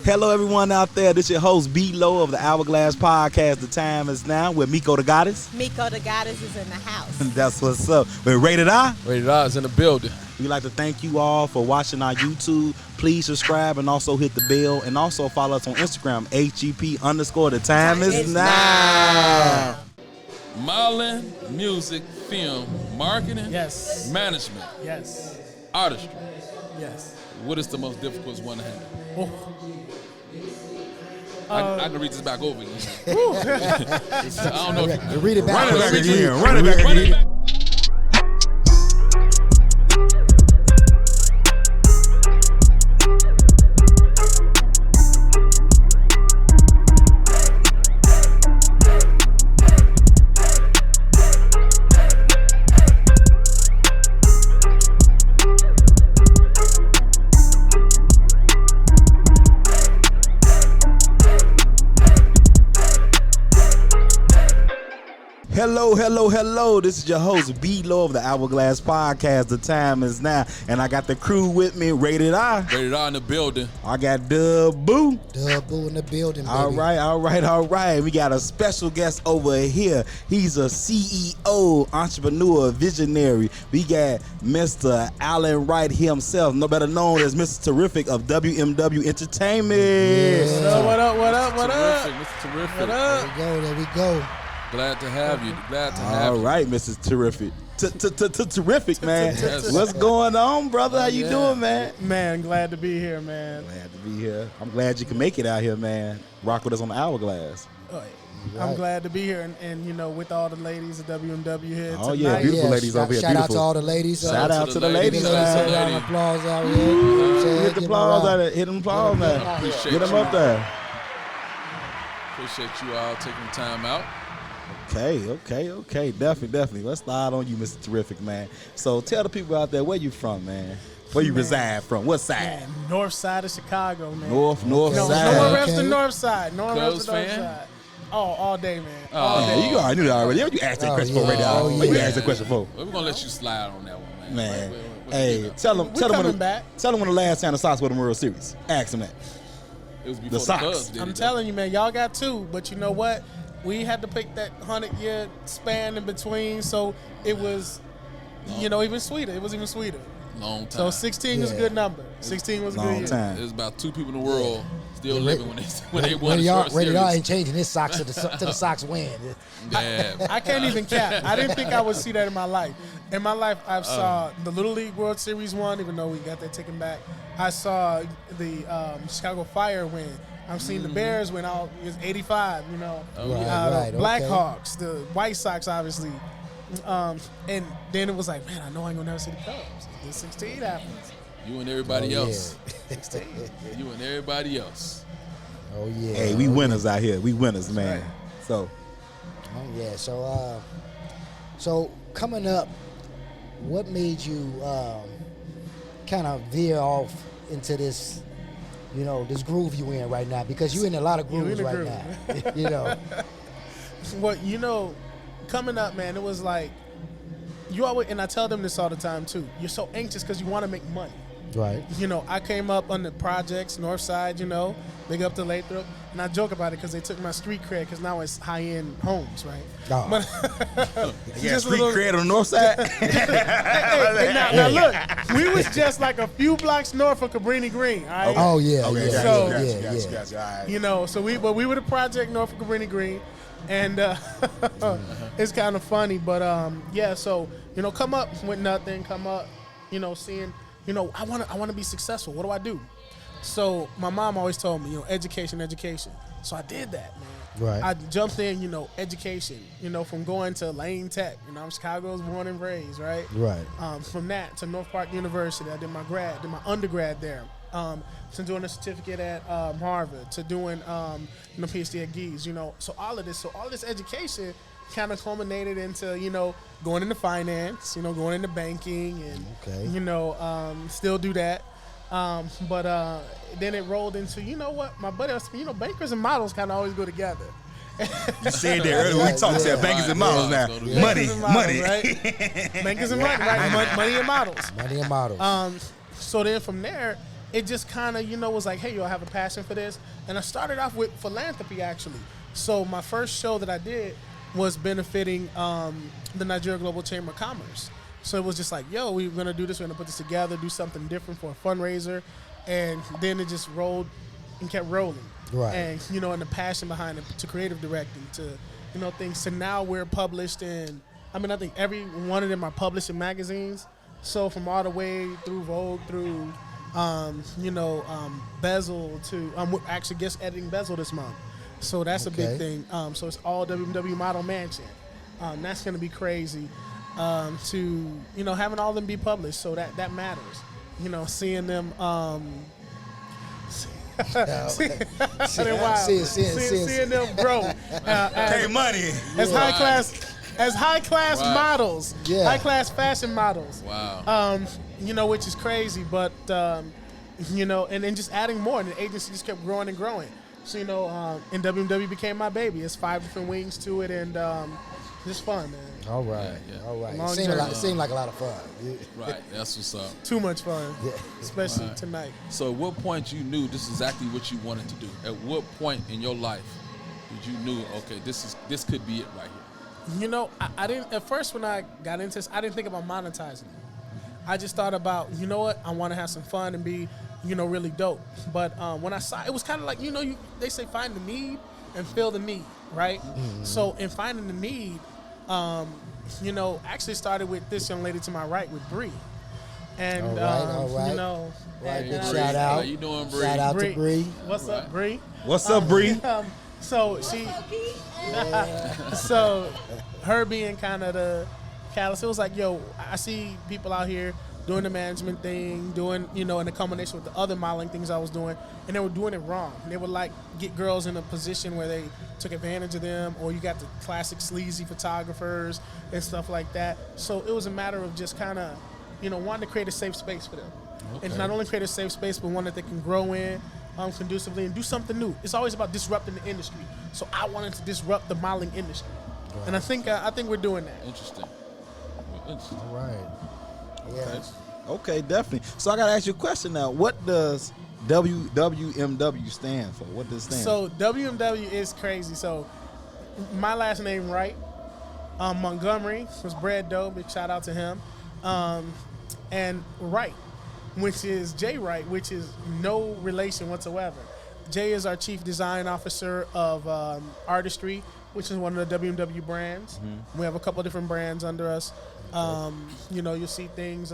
Hello, everyone out there. This is your host, B-Lo of the Hourglass Podcast. The time is now with MikoTheGoddess. MikoTheGoddess is in the house. That's what's up. We're Rated R. Rated R is in the building. We'd like to thank you all for watching our YouTube. Please subscribe and also hit the bell. And also follow us on Instagram, HGP_. The time is now. Modeling, music, film, marketing, yes, management, yes, artistry. Yes. What is the most difficult one to handle? Oh. I can read this back over again. I don't know if you read it back. Run it back again. Run it back again. Hello. This is your host, B-Lo of the Hourglass Podcast. The time is now. And I got the crew with me, Rated R. Rated R in the building. I got Dub Boo. Dub Boo in the building, baby. All right. We got a special guest over here. He's a CEO, entrepreneur, visionary. We got Mr. Alan Wright himself, no better known as Mr. Terrific of WMW Entertainment. Yeah. What up? Mr. Terrific. What up? There we go. Glad to have you. All right, Mrs. Terrific. Terrific, man. What's going on, brother? How you doing, man? Man, glad to be here, man. Glad to be here. I'm glad you can make it out here, man. Rock with us on the Hourglass. I'm glad to be here, and you know, with all the ladies at WMW here Oh, tonight. yeah, beautiful ladies over here. Shout out beautiful. to all the ladies. Shout out to the ladies, Give man. round of applause out here. Hit the applause out there. Hit them applause, man. Appreciate Get them you. up there. Appreciate you all taking the time out. Okay. Definitely. Let's start on you, Mr. Terrific, man. So tell the people out there where you from, man. Where you reside from? What side? Man, north side of Chicago, man. North No, side. nowhere else than north side. Nowhere else Cubs than north fan? side. Oh, all day, man. Oh. All day. You already knew that already. You asked that question for already. What you asked that question for? Well, we're going to let you slide on that one, Man. What Hey, you know? tell them when the last time the Sox won the World Series. Ask them that. It was before the the Sox. Cubs did I'm it, telling you, man, y'all got two, but you know what? We had to pick that 100-year span in between, so it was, even sweeter. It was even sweeter. Long time. So 16 was a good number. 16 was a good Long year. time. There's about two people in the world still living when they won Rated the R, World Rated R Series. ain't changing his socks to the Sox win. Yeah. I can't even cap. I didn't think I would see that in my life. In my life, I saw the Little League World Series won, even though we got that taken back. I saw the Chicago Fire win. I've seen the Bears win out. It was 85, Right, the Blackhawks, okay. the White Sox, obviously. And then it was like, man, I know I ain't going to never see the Cubs. Then 16 happens. You and everybody else. 16. You and everybody else. Oh, yeah. Hey, we winners out here. We winners, man. So. Oh, yeah. So coming up, what made you kind of veer off into this, this groove you in right now? Because you in a lot of grooves right now. Well, coming up, man, it was like, you always, and I tell them this all the time too, you're so anxious because you want to make money. Right. I came up on the projects, North Side, big up to Lathrop, and I joke about it because they took my street cred because now it's high-end homes, right? Oh. But You got street cred on the north side? now look, we was just like a few blocks north of Cabrini Green, all right? Oh, yeah. Okay, yeah. gotcha. All right. So we were the project north of Cabrini Green, and it's kind of funny, but so come up with nothing, come up, seeing, I want to be successful. What do I do? So my mom always told me, education. So I did that, man. Right. I jumped in, education, from going to Lane Tech. I'm Chicago's born and raised, right? Right. From that to North Park University, I did my undergrad there. To doing a certificate at Harvard, to doing PhD at Geese, So all of this education kind of culminated into going into finance, going into banking, and still do that. But then it rolled into my buddy was, bankers and models kind of always go together. You said that earlier. We talked about bankers and models now. Money, right? Bankers and money, right? Money and models. Money and models. So then from there, it just kind of, was like, hey, yo, I have a passion for this. And I started off with philanthropy, actually. So my first show that I did was benefiting the Nigeria Global Chamber of Commerce. So it was just like, yo, we're going to do this. We're going to put this together, do something different for a fundraiser. And then it just rolled and kept rolling. Right. And, and the passion behind it, to creative directing, to, things. So now we're published in, I think every one of them are published in magazines. So from all the way through Vogue, through, Bezel to, we're actually guest editing Bezel this month. So that's a big thing. So it's all WMW Model Mansion. That's going to be crazy. To, having all of them be published. So that matters. Seeing them, seeing them grow. Hey, money. As high class models, high class fashion models. Wow. Which is crazy, but and then just adding more, and the agency just kept growing and growing. So and WMW became my baby. It's 5 different wings to it, and just fun, man. All right, Yeah. all right. Long It seemed like a lot of fun. Right. That's what's up. Too much fun, Yeah. especially Right. tonight. So at what point you knew this is exactly what you wanted to do? At what point in your life did you knew, okay, this could be it right here? I didn't, at first when I got into this, I didn't think about monetizing it. I just thought about, you know what, I want to have some fun and be, really dope. But when I saw, it was kind of like, they say find the need and fill the need, right? Mm-hmm. So in finding the need, actually started with this young lady to my right with Bree. And, all right. and Big I- shout out. How you doing, Bree? Shout out to Bree. What's up, Bree? What's up, Bree? So she, so her being kind of the catalyst, it was like, yo, I see people out here doing the management thing, doing, in a combination with the other modeling things I was doing, and they were doing it wrong. They would get girls in a position where they took advantage of them, or you got the classic sleazy photographers and stuff like that. So it was a matter of just kind of, wanting to create a safe space for them. Okay. And not only create a safe space, but one that they can grow in conducively and do something new. It's always about disrupting the industry. So I wanted to disrupt the modeling industry. Right. And I think we're doing that. Interesting. All right. Yeah. Okay, definitely. So I got to ask you a question now. What does WMW stand for? What does it stand So WMW is crazy. So my last name, Wright. Montgomery was bred dope. Big shout out to him. And Wright, which is Jay Wright, which is no relation whatsoever. Jay is our chief design officer of artistry, which is one of the WMW brands. Mm-hmm. We have a couple of different brands under us. You'll see things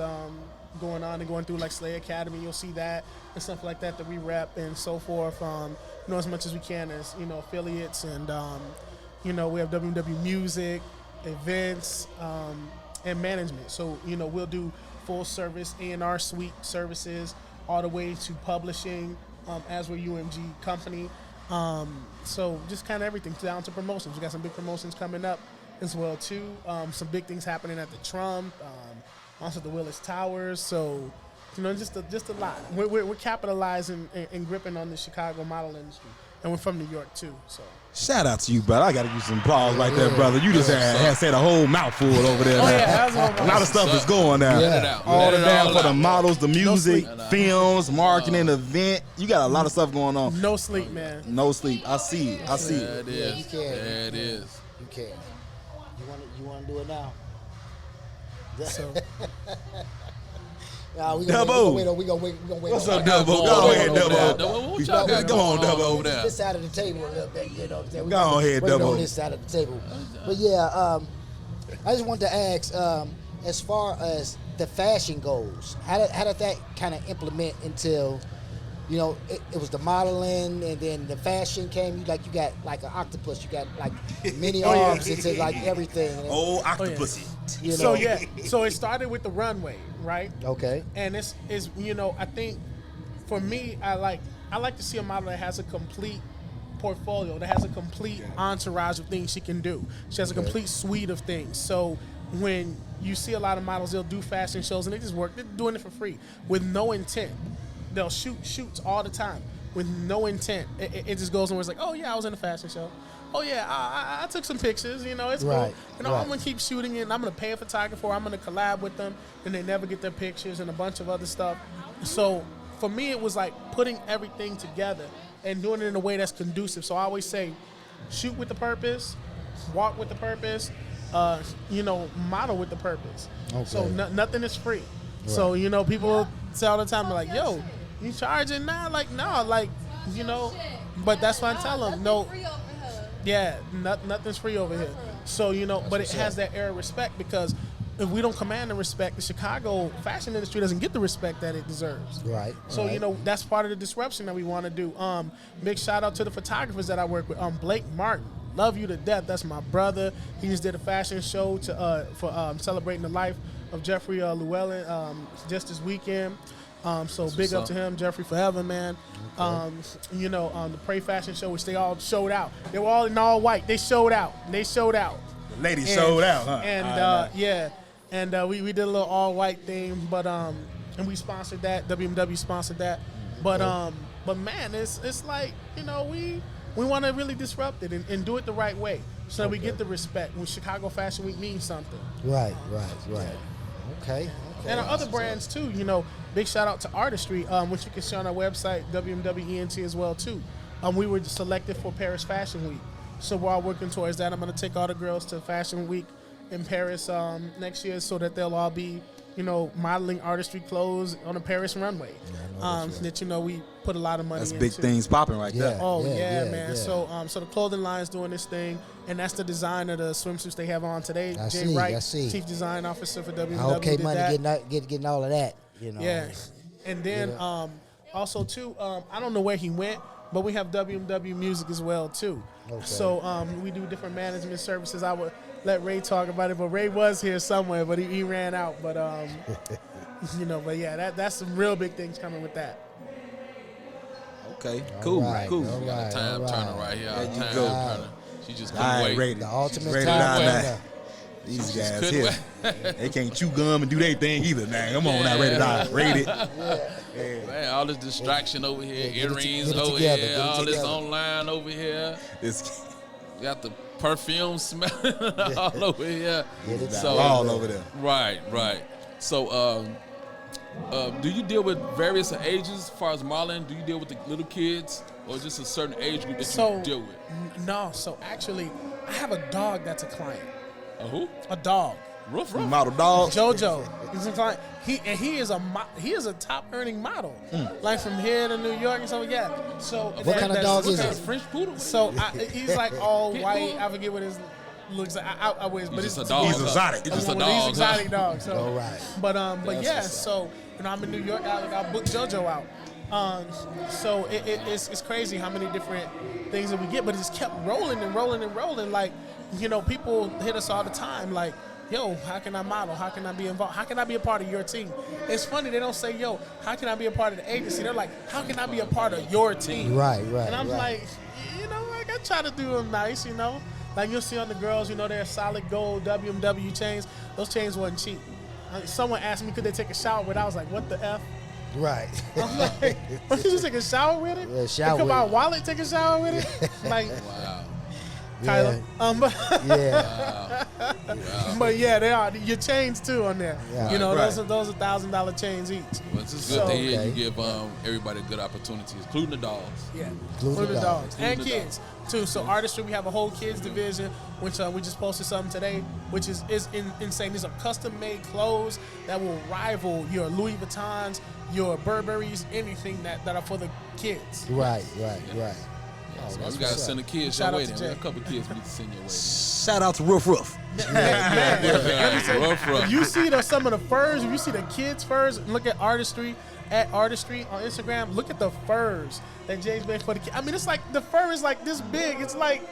going on and going through like Slay Academy. You'll see that and stuff like that that we rep and so forth. As much as we can as affiliates, and we have WMW music, events, and management. So we'll do full service A&R suite services all the way to publishing as we're UMG company. So just kind of everything down to promotions. We got some big promotions coming up as well too. Some big things happening at the Trump, also the Willis Towers. So just a lot. We're capitalizing and gripping on the Chicago model industry, and we're from New York too. So Shout out to you, brother. I got to give you some applause right there, brother. You just had said a whole mouthful over there. Oh, now. yeah, that's A lot of stuff is going down. Let it out. All the Let it down all for the out. models, the music, sleep. films, marketing, event. You got a lot of stuff going on. no sleep, man. No sleep. I see it. I see There it. it is. you can. There it is. You can. You want to do it now? So Nah, we Dubbo. We gonna wait. What's on up, that. Dubbo? Go ahead, What Dubbo. y'all got Go on, going Dubbo. over there? This side of the table a little bit, you know what I'm saying? We Go on ahead, waiting Dubbo. on this side of the table. But yeah, I just wanted to ask, as far as the fashion goes, how did that kind of implement until, it was the modeling and then the fashion came. You got like an octopus. You got like many arms. It's like everything. Oh, octopus. So it started with the runway, right? Okay. And it's I think for me, I like to see a model that has a complete portfolio, that has a complete entourage of things she can do. She has a complete suite of things. So when you see a lot of models, they'll do fashion shows and they just work. They're doing it for free with no intent. They'll shoot shoots all the time with no intent. It just goes on where it's like, oh yeah, I was in a fashion show. Oh yeah, I took some pictures. It's Right, cool. I'm gonna keep shooting it. And I'm gonna pay a photographer. I'm gonna collab with them, and they never get their pictures and a bunch of other stuff. So for me, it was like putting everything together and doing it in a way that's conducive. So I always say, shoot with the purpose, walk with the purpose, model with the purpose. Okay. So nothing is free. Right. So, people say all the time, like, yo, you charging now? Like, no, like, but that's why I tell them, no. Yeah, nothing's free over here. So, but it has that air of respect, because if we don't command the respect, the Chicago fashion industry doesn't get the respect that it deserves. Right. So, right. That's part of the disruption that we want to do. Big shout out to the photographers that I work with. Blake Martin, love you to death. That's my brother. He just did a fashion show for celebrating the life of Jeffrey Llewellyn just this weekend. So big up to him, Jeffrey forever, man. Okay. The Pray Fashion Show, which they all showed out. They were all in all white. They showed out. The ladies showed out, huh? And we did a little all white thing, but and we sponsored that. WMW sponsored that. But man, it's like, we want to really disrupt it and do it the right way, so that we get the respect when Chicago Fashion Week means something. Right. Okay. And our other brands too, big shout out to Artistry, which you can see on our website, WMW ENT as well too. We were selected for Paris Fashion Week, so we're all working towards that. I'm going to take all the girls to Fashion Week in Paris next year, so that they'll all be, modeling artistry clothes on a Paris runway. That we put a lot of money into. That's big things popping right there. Oh yeah, man. Yeah. So the clothing line's doing this thing, and that's the design of the swimsuits they have on today. Jay Wright, Chief Design Officer for WMW. Okay, money getting all of that. Yeah, and then also too, I don't know where he went, but we have WMW Music as well too. Okay. So we do different management services. I would let Ray talk about it, but Ray was here somewhere, but he ran out. But but yeah, that's some real big things coming with that. Okay, cool. We got a time turner right here. There you go. She just couldn't wait. Rated. The ultimate rated time turner. These guys here, they can't chew gum and do their thing either. Now, come on now, rated R, rated. Man, all this distraction over here, earrings over here, all this online over here. We got the perfume smell all over here. All over there. Right. So, do you deal with various ages as far as modeling? Do you deal with the little kids, or just a certain age group that you deal with? No, so actually, I have a dog that's a client. A who? A dog. Ruff. Model dog. JoJo. He's a client. He is a top earning model, like from here to New York and stuff. Yeah. So what kind of dog is it? French poodle. So he's like all white. I forget what his looks like. I wish, but it's a dog. He's exotic. He's just a He's dog. exotic dog. So. All right. But yeah. So I'm in New York. I booked JoJo out. So it's crazy how many different things that we get, but it just kept rolling and rolling and rolling. Like, people hit us all the time, like, yo, how can I model? How can I be involved? How can I be a part of your team? It's funny, they don't say, yo, how can I be a part of the agency? They're like, how can I be a part of your team? Right. And I'm like, I try to do them nice, Like you'll see on the girls, they're solid gold WMW chains. Those chains wasn't cheap. Someone asked me, could they take a shower with it? I was like, what the F? Right. I'm like, what, you just take a shower with it? Yeah, shower come with out it. Wallet, take a shower with it? Like, Wow. Kyla. Yeah. But yeah, they are your chains too on there. Yeah. Those are $1,000 chains each. Well, it's just good to hear you give everybody good opportunities, including the dogs. Yeah, Including the dogs and Including the kids too. So Artistry, we have a whole kids division, which we just posted something today, which is insane. These are custom-made clothes that will rival your Louis Vuittons, your Burberrys, anything that are for the kids. Right. So we gotta send the kids your way. Then we got a couple kids we need to send your way. Shout out to Ruff. Rough. If you see some of the furs, if you see the kids' furs, look at Artistry on Instagram. Look at the furs that James made for the kids. I mean, it's like the fur is like this big. It's like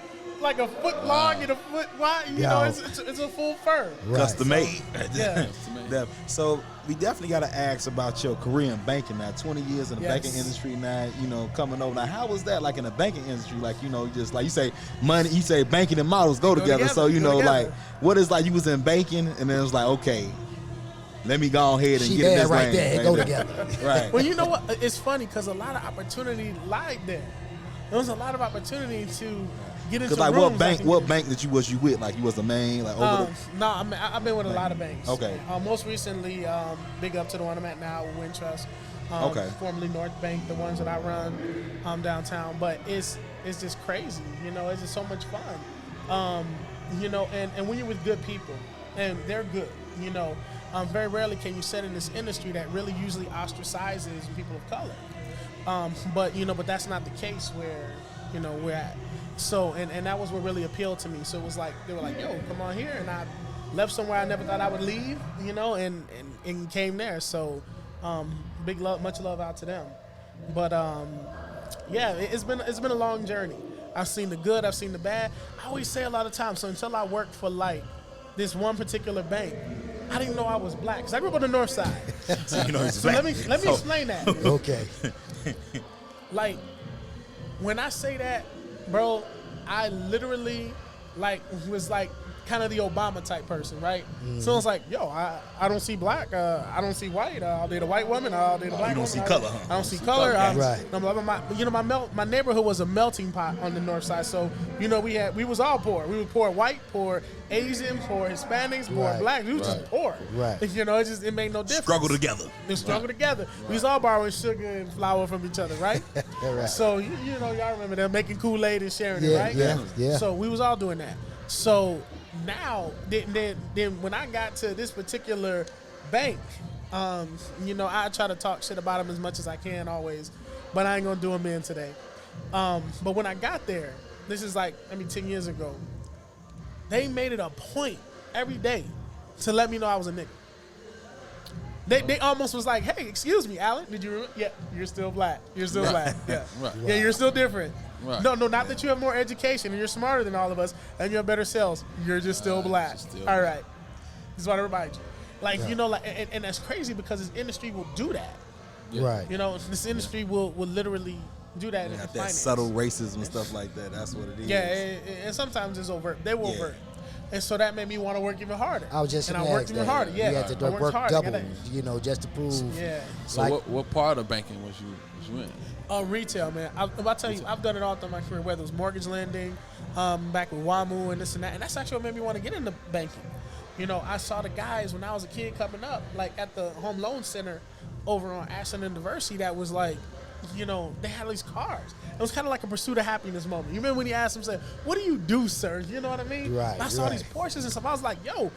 a foot long and a foot wide. It's a full fur. Right. Custom made. Yeah. So we definitely got to ask about your career in banking now. 20 years in the banking industry now, coming over. Now, how was that like in the banking industry? Like, just like you say, money, you say banking and models go together. So, like, what is like you was in banking and then it was like, okay, let me go ahead and get in this right lane. there. Go together. Right. Well, you know what? It's funny because a lot of opportunity lied there. There was a lot of opportunity to get into like rooms. What bank that you with? Like you was the main, like over No, I've been with a lot of banks. Okay. Most recently, big up to the one I'm at now, Wintrust. Formerly North Bank, the ones that I run downtown. But it's just crazy, you know. It's just so much fun, you know. And when you're with good people, and they're good, you know. Very rarely can you sit in this industry that really usually ostracizes people of color. But that's not the case where, you know, we're at. So, and that was what really appealed to me. So it was like, they were like, yo, come on here. And I left somewhere I never thought I would leave, you know, and came there. So big love, much love out to them. But yeah, it's been a long journey. I've seen the good, I've seen the bad. I always say a lot of times, so until I worked for like this one particular bank, I didn't know I was black, because I grew up on the north side. So you know he's so black. let me explain that. Okay. Like, when I say that, bro, I literally was like kind of the Obama type person, right? So it's like, yo, I don't see black, I don't see white, I'll date a white woman, I'll date a black woman. You don't see color, huh? I don't see color. Right. My neighborhood was a melting pot on the north side, so you know we was all poor. We were poor white, poor Asian, poor Hispanics, poor black. We was just poor. Right. You know, it made no difference. Struggle together. We struggle together. We was all borrowing sugar and flour from each other, right? Right. So you know, y'all remember them making Kool-Aid and sharing it, right? Yeah. So we was all doing that. So now, then when I got to this particular bank, you know, I try to talk shit about them as much as I can always, but I ain't gonna do them in today. But when I got there, this is like, 10 years ago, they made it a point every day to let me know I was a nigga. They almost was like, hey, excuse me, Alan, did you remember? Yeah, you're still black. You're still black. Yeah. Right. Yeah, you're still different. Right. No, not that you have more education and you're smarter than all of us and you have better sales. You're just still black. All right. This is what I remind you. Like, you know, like, and that's crazy because this industry will do that. Yeah. Right. You know, this industry will literally do that in Got that finance. subtle racism and stuff like that. That's what it is. Yeah, and sometimes it's overt. They will overt. And so that made me want to work even harder. I was just and I worked even harder. Yeah, you had to I worked work hard. double, you know, just to prove. Yeah. So Like, what part of banking was you in? Retail, man. I'll tell you, I've done it all through my career, whether it was mortgage lending, back with WMW and this and that. And that's actually what made me want to get into banking. You know, I saw the guys when I was a kid coming up, like at the Home Loan Center over on Ashland University, that was like, you know, they had these cars. It was kind of like a pursuit of happiness moment. You remember when he asked him, said, what do you do, sir? You know what I mean? Right, And I saw right. these Porsches and stuff. I was like, yo,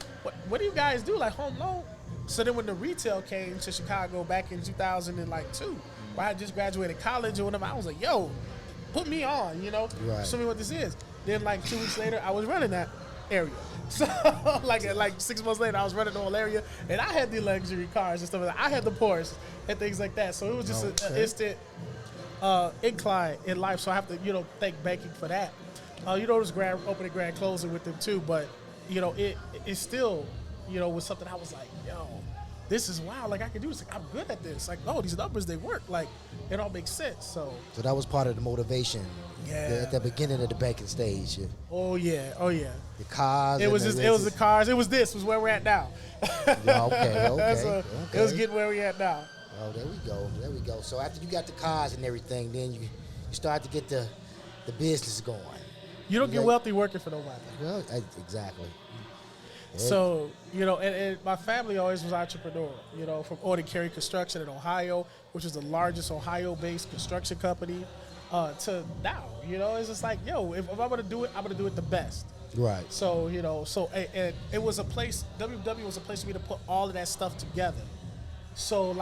what do you guys do? Like home loan? So then when the retail came to Chicago back in 2002, where I just graduated college or whatever, I was like, yo, put me on, you know? Right. Show me what this is. Then like 2 weeks later, I was running that area. So like 6 months later, I was running the whole area, and I had the luxury cars and stuff like that. I had the Porsche and things like that. So it was just an instant incline in life. So I have to, you know, thank banking for that. You know, it was grand opening, grand closing with them too, but you know, it still, you know, was something I was like, yo, this is wild. Like I can do this. Like I'm good at this. Like, oh, these numbers, they work. Like it all makes sense. So that was part of the motivation. Yeah. At the beginning of the banking stage. Oh yeah. The cars. It was the cars. It was where we're at now. Yeah, okay. So it was getting where we at now. Oh, there we go. So after you got the cars and everything, then you start to get the business going. You don't get wealthy working for nobody. Well, exactly. So, you know, and my family always was entrepreneurial, you know, from Order Carry Construction in Ohio, which is the largest Ohio-based construction company, to now, you know, it's just like, yo, if I'm going to do it, I'm going to do it the best. Right. So, you know, and it was a place, WMW was a place for me to put all of that stuff together. So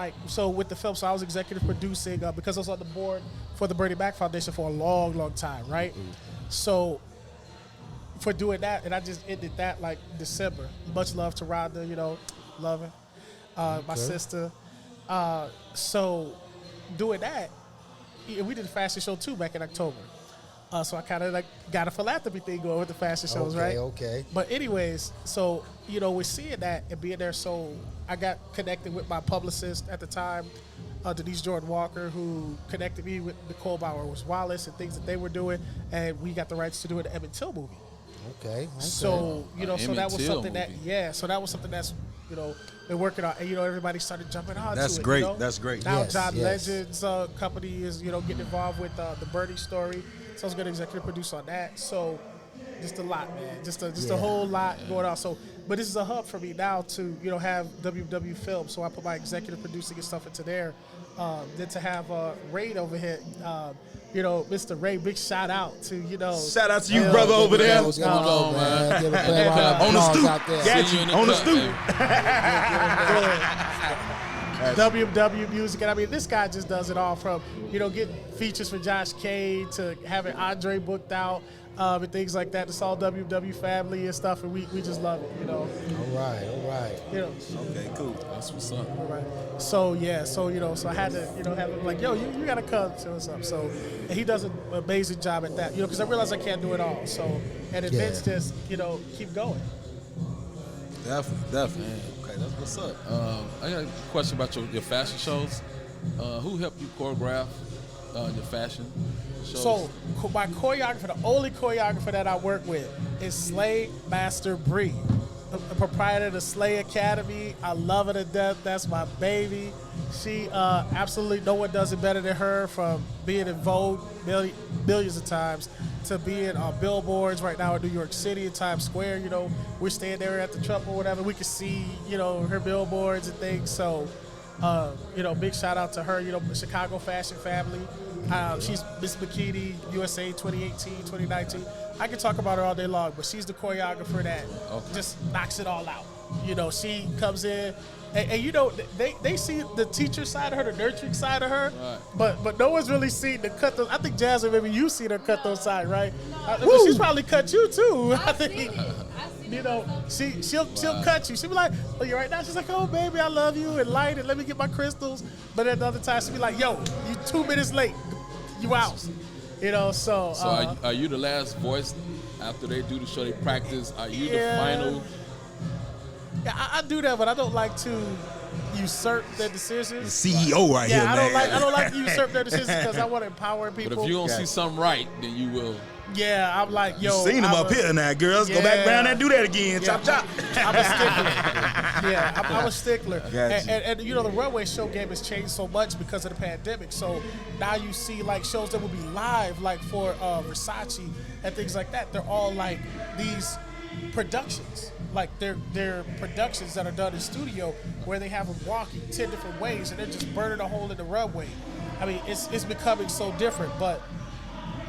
with the film, so I was executive producing because I was on the board for the Bernie Mac Foundation for a long, long time, right? Mm-hmm. So for doing that, and I just ended that like December. Much love to Rhonda, you know, love her, my sister. So doing that, we did a fashion show too back in October. So I kind of like got a philanthropy thing going with the fashion shows, right? Okay. But anyways, so, you know, we're seeing that and being there. So I got connected with my publicist at the time, Denise Jordan Walker, who connected me with Nicole Bowers-Wallace and things that they were doing. And we got the rights to do the Emmett Till movie. Okay. So, you know, so that was something movie. So that was something that's, you know, been working on. And, you know, everybody started jumping on That's to it. great. You know? That's great. Now Yes, John yes. Legend's company is, you know, getting involved with the Birdie story. So I was going to executive produce on that. So just a lot, man. Just a whole lot going on. So, but this is a hub for me now to, you know, have WMW Film. So I put my executive producing and stuff into there. Then to have Ray over here, Mr. Ray, big shout out to, Shout out to you, brother, over there. What's going on, man? Give a big round of On the applause stoop. out there. Got you. On the stoop. WMW music, and I mean, this guy just does it all from, getting features for Josh Cade to having Andre booked out and things like that. It's all WMW family and stuff, and we just love it, All right. Okay, cool. That's what's up. All right. So so I had to, have him like, yo, you gotta come to us up. So and he does an amazing job at that, because I realize I can't do it all. So and events just, keep going. Definitely. Okay, that's what's up. I got a question about your fashion shows. Who helped you choreograph your fashion shows? So my choreographer, the only choreographer that I work with is Slay Master Bree, a proprietor of the Slay Academy. I love her to death. That's my baby. She absolutely, no one does it better than her, from being in Vogue millions of times to being on billboards right now in New York City in Times Square. We're staying there at the Trump or whatever. We can see, her billboards and things. So, big shout out to her, Chicago Fashion Family. She's Miss Bikini USA 2018, 2019. I can talk about her all day long, but she's the choreographer that just knocks it all out. She comes in, and they see the teacher side of her, the nurturing side of her, right. but no one's really seen the cut those. I think Jasmine, maybe you've seen her cut those sides, right? She's probably cut you too. I think. She'll cut you. She'll be like, "Oh, you right now?" She's like, "Oh, baby, I love you and light and let me get my crystals." But at the other time, she'll be like, "Yo, you 2 minutes late. You out." So are you the last voice after they do the show? They practice. Are you the final? Yeah, I do that, but I don't like to usurp their decisions. The CEO right here, man. I don't like to usurp their decisions because I want to empower people. But if you don't see something right, then you will. Yeah, I'm like, yo. You seen him up here now, girls. Go back down there and do that again. Yeah. Chop. I'm a stickler. I'm a stickler. Gotcha. And the runway show game has changed so much because of the pandemic. So now you see like shows that will be live, like for Versace and things like that. They're all like these productions. Like they're productions that are done in studio where they have them walking 10 different ways and they're just burning a hole in the runway. I mean, it's becoming so different, but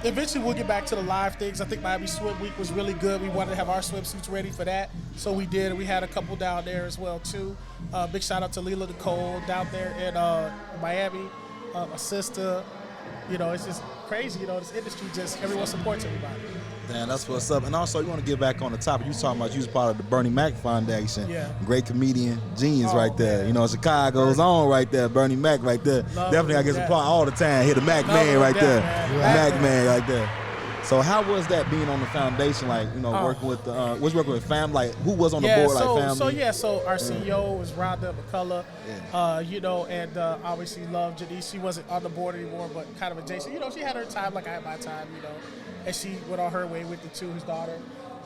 eventually we'll get back to the live things. I think Miami Swim Week was really good. We wanted to have our swimsuits ready for that, so we did. And we had a couple down there as well too. Big shout out to Leela Nicole down there in Miami, my sister. It's just crazy. This industry, just everyone supports everybody. Damn, that's what's up. And also, you want to get back on the topic. You was talking about you was part of the Bernie Mac Foundation. Yeah. Great comedian, genius right there. Chicago's own right there. Bernie Mac right there. Definitely, I get applaud all the time. Here, the Mac man right there. Mac man right there. So how was that being on the foundation? Like, working with was working with family. Like, who was on the board? Like family. So our CEO was Rhonda McCullough. And obviously love Janice. She wasn't on the board anymore, but kind of adjacent. She had her time like I had my time. And she went on her way with it too, his daughter.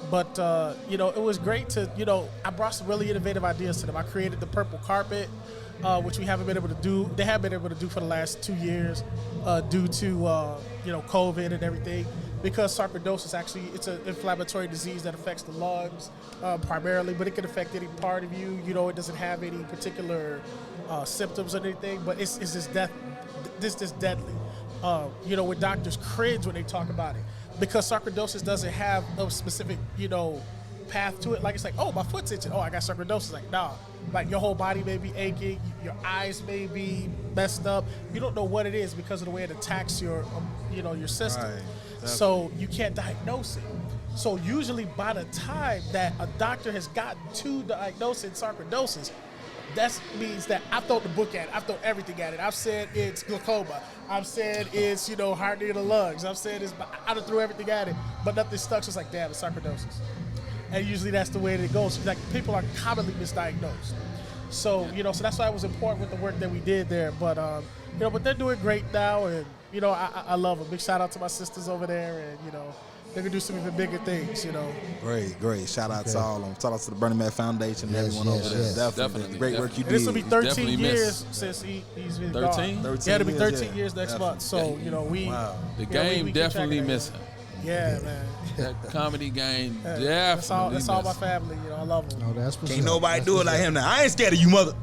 But it was great to I brought some really innovative ideas to them. I created the purple carpet, which we haven't been able to do. They have been able to do for the last 2 years, due to COVID and everything. Because sarcoidosis it's an inflammatory disease that affects the lungs primarily, but it can affect any part of you. It doesn't have any particular symptoms or anything, but it's just deadly. When doctors cringe when they talk about it, because sarcoidosis doesn't have a specific path to it. Like, it's like, oh, my foot's itching. Oh, I got sarcoidosis. Like, nah. Like, your whole body may be aching, your eyes may be messed up. You don't know what it is because of the way it attacks your your system. Right. So you can't diagnose it. So usually by the time that a doctor has gotten to diagnosing sarcoidosis, that means that I've thrown the book at it. I've thrown everything at it. I've said it's glaucoma. I've said it's, hardening of the lungs. I've said I done threw everything at it, but nothing stuck. So it's like, damn, it's sarcoidosis. And usually that's the way that it goes. Like, people are commonly misdiagnosed. So, so that's why it was important with the work that we did there. But, but they're doing great now, and, I love them. Big shout out to my sisters over there, and, they can do some even bigger things, Great. Shout out to all of them. Shout out to the Bernie Mac Foundation and everyone over there. Definitely. Great work you did. This will be 13 years since he's been 13? gone. Yeah, it'll be 13 years next month. So, The game definitely missing. Yeah, man. That comedy game, definitely. That's all my family. You know, I love them. Oh, that's what's Can't up. nobody That's do it what's like up. him now. I ain't scared of you, mother.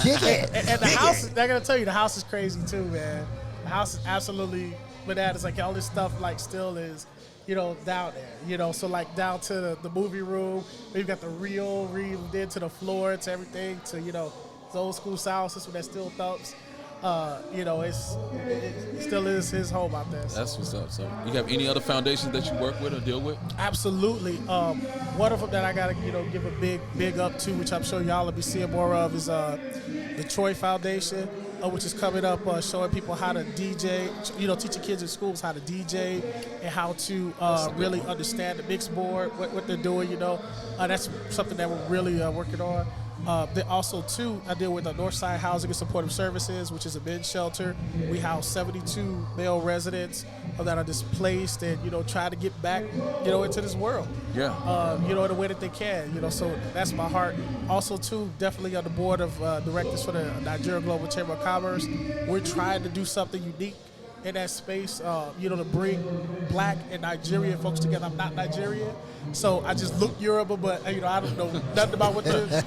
Kick it. And the house, they're gonna tell you, the house is crazy too, man. The house is absolutely bananas. Like all this stuff, like still is, you know, down there. You know, so like down to the movie room, we've got the real did to the floor, to everything, to the old school sound system that still thumps. It still is his home out there. That's what's up. So, you have any other foundations that you work with or deal with? Absolutely. One of them that I gotta give a big up to, which I'm sure y'all will be seeing more of, is the Troy Foundation, which is coming up, showing people how to DJ. Teaching kids in schools how to DJ and how to really understand the mix board, what they're doing. That's something that we're really working on. Then also, too, I deal with the Northside Housing and Supportive Services, which is a men's shelter. We house 72 male residents that are displaced and, try to get back, into this world. Yeah. In the way that they can, so that's my heart. Also, too, definitely on the board of directors for the Nigeria Global Chamber of Commerce. We're trying to do something unique in that space, to bring Black and Nigerian folks together. I'm not Nigerian, so I just look Yoruba, but I don't know nothing about what they're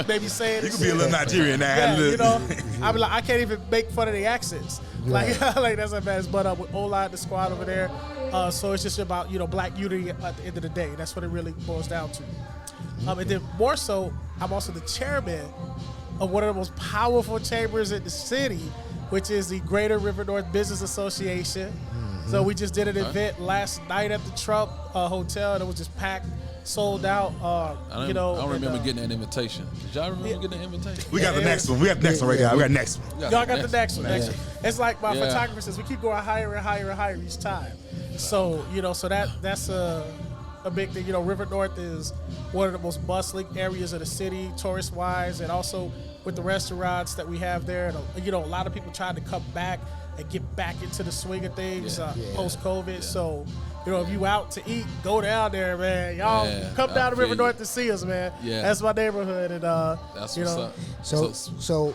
maybe saying. You could be a little Nigerian now. Yeah, I'm like, I can't even make fun of the accents. Like that's a mess. But with Ola, the squad over there, so it's just about Black unity at the end of the day. That's what it really boils down to. And then more so, I'm also the chairman of one of the most powerful chambers in the city, which is the Greater River North Business Association. Mm-hmm. So we just did an event last night at the Trump Hotel, and it was just packed, sold out. I don't remember getting that invitation. Did y'all remember getting that invitation? We got the next one. We got the next one right now. We got the next one. Y'all got the next one. It's like my photographer says, we keep going higher and higher and higher each time. So, so that's a big thing. River North is one of the most bustling areas of the city, tourist-wise, and also with the restaurants that we have there. And, a lot of people trying to come back and get back into the swing of things post-COVID. Yeah. So, if you out to eat, go down there, man. Y'all come down to River North to see us, man. Yeah. That's my neighborhood. And, that's what's up. So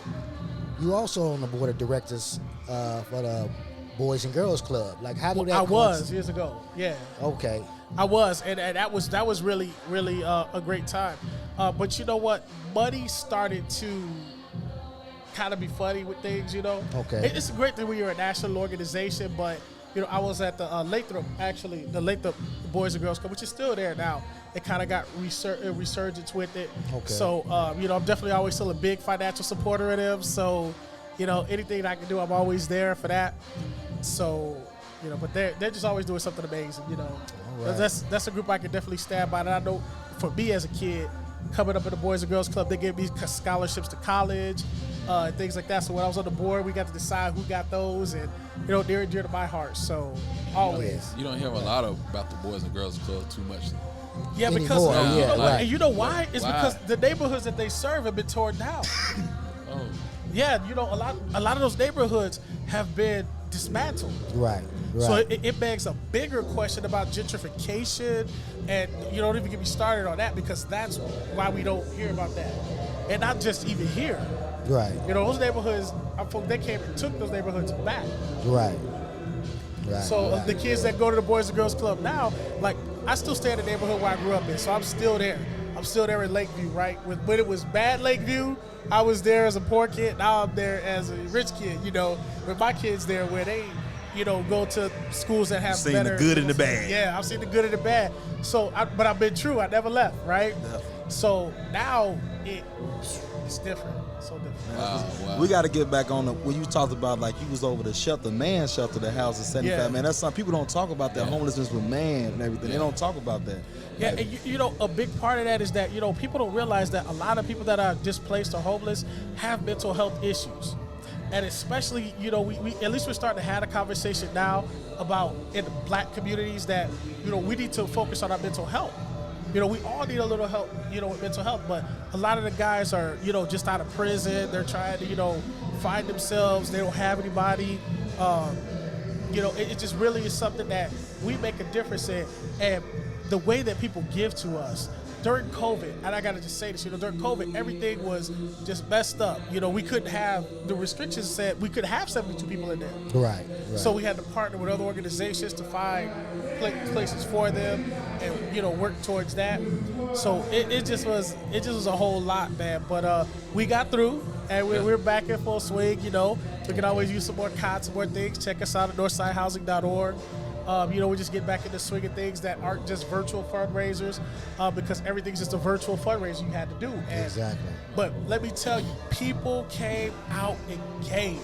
you also on the board of directors for the Boys and Girls Club. Like, how did that I was years ago. Yeah. Okay. I was, and that was really a great time. But you know what? Money started to kind of be funny with things. Okay. It's a great thing when you're a national organization, but I was at the Lathrop, actually, the Lathrop Boys and Girls Club, which is still there now. It kind of got resurgence with it. Okay. So I'm definitely always still a big financial supporter of them. So anything I can do, I'm always there for that. So. But they're just always doing something amazing, Right. That's a group I can definitely stand by. And I know for me as a kid, coming up in the Boys and Girls Club, they gave me scholarships to college, and things like that. So when I was on the board, we got to decide who got those, and near and dear to my heart. So always. You don't hear a lot about the Boys and Girls Club too much. Yeah, because right. And you know why? It's because the neighborhoods that they serve have been torn down. Oh. Yeah, a lot of those neighborhoods have been dismantled. Right. So it begs a bigger question about gentrification, and you don't even get me started on that, because that's why we don't hear about that, and not just even here. Right. Those neighborhoods, they came and took those neighborhoods back. Right. So the kids that go to the Boys and Girls Club now, like, I still stay in the neighborhood where I grew up in, so I'm still there. I'm still there in Lakeview, right? When it was bad Lakeview, I was there as a poor kid. Now I'm there as a rich kid, with my kids there where they, go to schools that have seen better. The good and the bad. Yeah, I've seen the good and the bad. So, but I've been true. I never left, right? Definitely. So now it's different. So different. Wow. We got to get back on when you talked about, like, you was over the shelter, man shelter, the house at 75. Yeah. Man, that's something people don't talk about, that homelessness with man and everything. They don't talk about that. Yeah, and a big part of that is that, people don't realize that a lot of people that are displaced or homeless have mental health issues. And especially, we at least we're starting to have a conversation now about in the Black communities that, we need to focus on our mental health. We all need a little help, with mental health, but a lot of the guys are, just out of prison. They're trying to, find themselves. They don't have anybody. It just really is something that we make a difference in. And the way that people give to us, during COVID, and I gotta just say this, during COVID, everything was just messed up. We couldn't have, the restrictions said we could have 72 people in there. Right. So we had to partner with other organizations to find places for them, and work towards that. So it just was a whole lot, man. But we got through, and we're back in full swing. We can always use some more cots, some more things. Check us out at northsidehousing.org. We just get back into the swing of things that aren't just virtual fundraisers, because everything's just a virtual fundraiser you had to do. Exactly. But let me tell you, people came out and gave.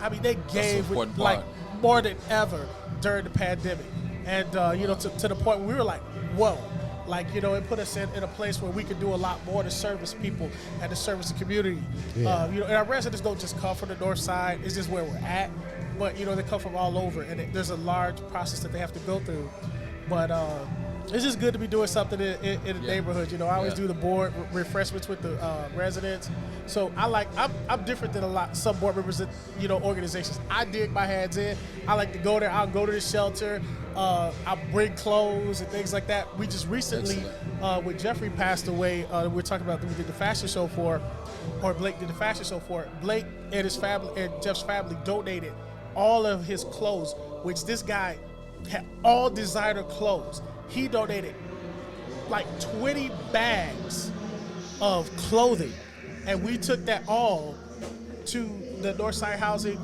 I mean, they gave with, like, more than ever during the pandemic. And, to the point where we were like, whoa. Like, it put us in a place where we could do a lot more to service people and to service the community. Yeah. And our residents don't just come from the north side. It's just where we're at. But, they come from all over, and there's a large process that they have to go through. But it's just good to be doing something in the neighborhood. I always do the board refreshments with the residents. So I'm different than some board members that, organizations. I dig my hands in. I like to go there. I'll go to the shelter. I'll bring clothes and things like that. We just recently, when Jeffrey passed away, we're talking about, we did the fashion show for, or Blake did the fashion show for. Blake and his family, and Jeff's family, donated all of his clothes, which this guy had all designer clothes. He donated like 20 bags of clothing, and we took that all to the Northside Housing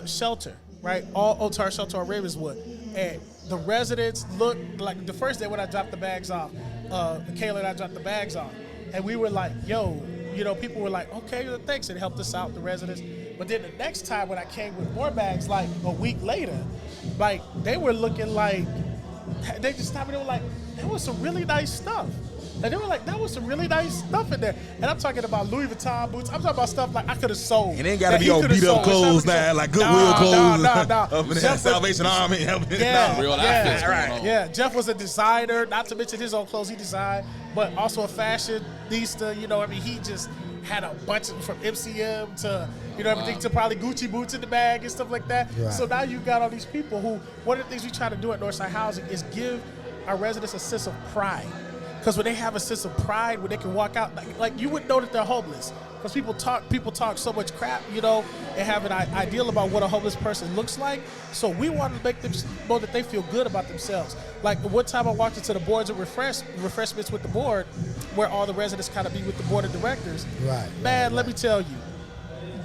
shelter, right? All to our shelter on Ravenswood. And the residents looked like, the first day when I dropped the bags off, Kayla and I dropped the bags off, and we were like, yo, people were like, okay, thanks, it helped us out, the residents. But then the next time when I came with more bags, like a week later, like they were looking like, they just stopped me, they were like, that was some really nice stuff. And they were like, that was some really nice stuff in there. And I'm talking about Louis Vuitton boots. I'm talking about stuff like I could have sold. And it ain't got to be on beat up clothes now, like Goodwill clothes. No. Up in that Salvation Army. Real outfits going on. Yeah, Jeff was a designer, not to mention his own clothes he designed, but also a fashionista. He just had a bunch of, from MCM to, everything to probably Gucci boots in the bag and stuff like that. Right. So now you've got all these people who, one of the things we try to do at Northside Housing is give our residents a sense of pride. Because when they have a sense of pride, when they can walk out, like you wouldn't know that they're homeless. Because people talk so much crap, and have an ideal about what a homeless person looks like. So we want to make them know that they feel good about themselves. Like one time I walked into the boards of refreshments with the board, where all the residents kind of be with the board of directors. Right. Man, let me tell you,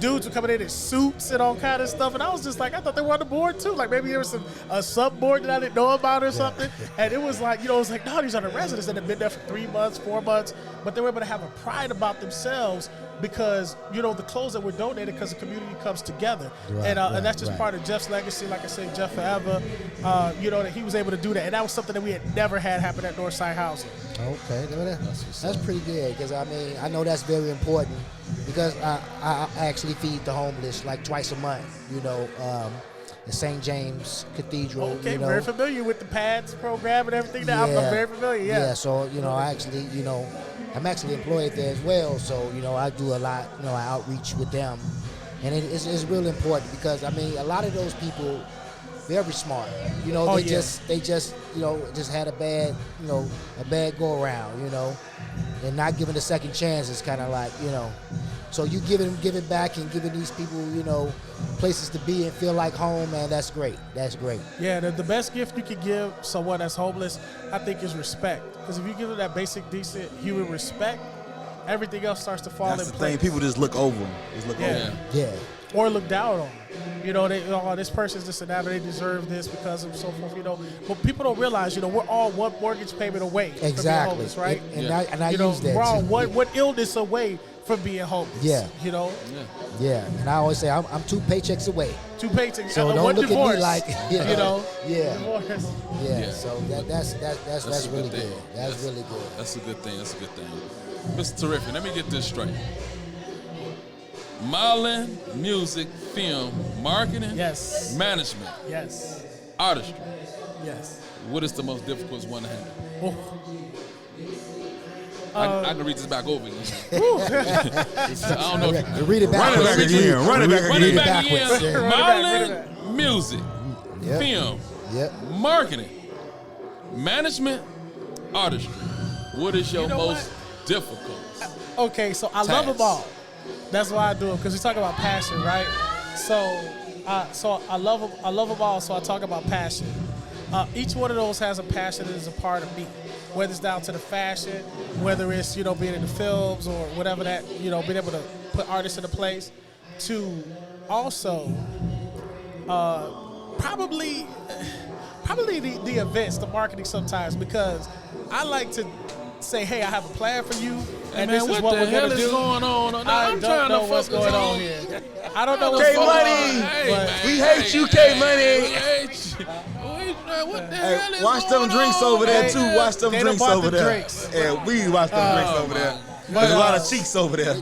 dudes were coming in suits and all kind of stuff, and I was just like, I thought they were on the board too. Like maybe there was a sub board that I didn't know about or something. And it was like, it was like, no, these are the residents that have been there for 3 months, 4 months, but they were able to have a pride about themselves because, the clothes that were donated because the community comes together. Right, and that's just part of Jeff's legacy. Like I said, Jeff forever, that he was able to do that. And that was something that we had never had happen at Northside Housing. Okay, that's pretty good because, I know that's very important because I actually feed the homeless like twice a month, the St. James Cathedral. Okay, very familiar with the PADS program and everything. Now I'm very familiar. Yeah. So I actually, I'm actually employed there as well. So I do a lot, outreach with them, and it's really important because a lot of those people, very smart. They just had a bad go around. And not giving a second chance is kind of like So you giving back and giving these people, places to be and feel like home, man, that's great. That's great. Yeah, the best gift you could give someone that's homeless, I think, is respect. Because if you give them that basic, decent human respect, everything else starts to fall in place. That's the thing. People just look over them. Yeah. Or look down on them. This person's this and that, or they deserve this because of so forth, But people don't realize, we're all one mortgage payment away from being homeless, right? And I use that we're all too. one illness away from being homeless. Yeah. Yeah. And I always say I'm 2 paychecks away. 2 paychecks. So don't look divorce, at me like, Yeah. Divorce. Yeah. So that's really good. That's really good. That's a good thing. Mr. Terrific, let me get this straight. Modeling, music, film, marketing, yes, management, yes, artistry, yes. What is the most difficult one to handle? Oh. I can read this back over again. I don't know if you read it back. Run it back again. Modeling, music, film, marketing, management, artistry. What is your most difficult? Okay, so I love them all. That's why I do them, because we talk about passion, right? So I love them. I love them all. So I talk about passion. Each one of those has a passion that is a part of me. Whether it's down to the fashion, whether it's being in the films or whatever that being able to put artists in a place, to also probably the events, the marketing sometimes, because I like to say, hey, I have a plan for you, and this is what we're going to do. Going on? I don't know what's going on here. I don't know what's K going Money. on. Hey, We hate you, K Money. We hate you. What the hell is Watch them going drinks on? over there too. Watch them They drinks done bought over the there. drinks. Yeah, we watch them drinks over there. But, There's a lot of cheeks over there.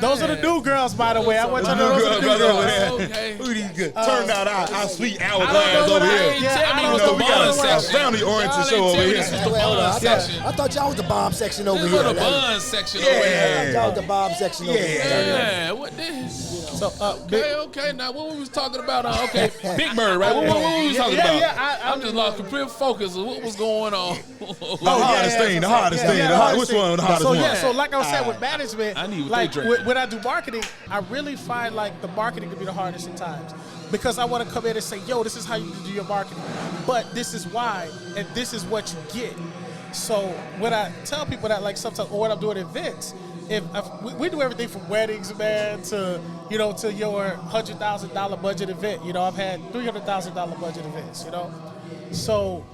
those are the new girls, by the way. I want you to know New those are the new girls over girls. there. Okay. Who these good? Turn out our sweet hourglass know over what here. Hey, tell me I what's don't the We got bond a section. family-oriented Y'all show ain't over tell me here. this was the Wait, hold on. bond section. I thought y'all was the bomb section over This here. was the bond section over I here. thought y'all was the bomb section over here. Yeah, what this? So, Okay. Now what we was talking about? Okay, Big Bird, right? What we was talking about? Yeah, I'm just lost complete focus of what was going on. The hardest thing. The hardest thing. Which one? The hardest so, one? So like I was saying with management, I need what like they drink. when I do marketing, I really find like the marketing to be the hardest at times, because I want to come in and say, yo, this is how you do your marketing, but this is why, and this is what you get. So when I tell people that, like sometimes, or when I'm doing events, if we do everything from weddings, man, to to your $100,000 budget event. I've had $300,000 budget events. So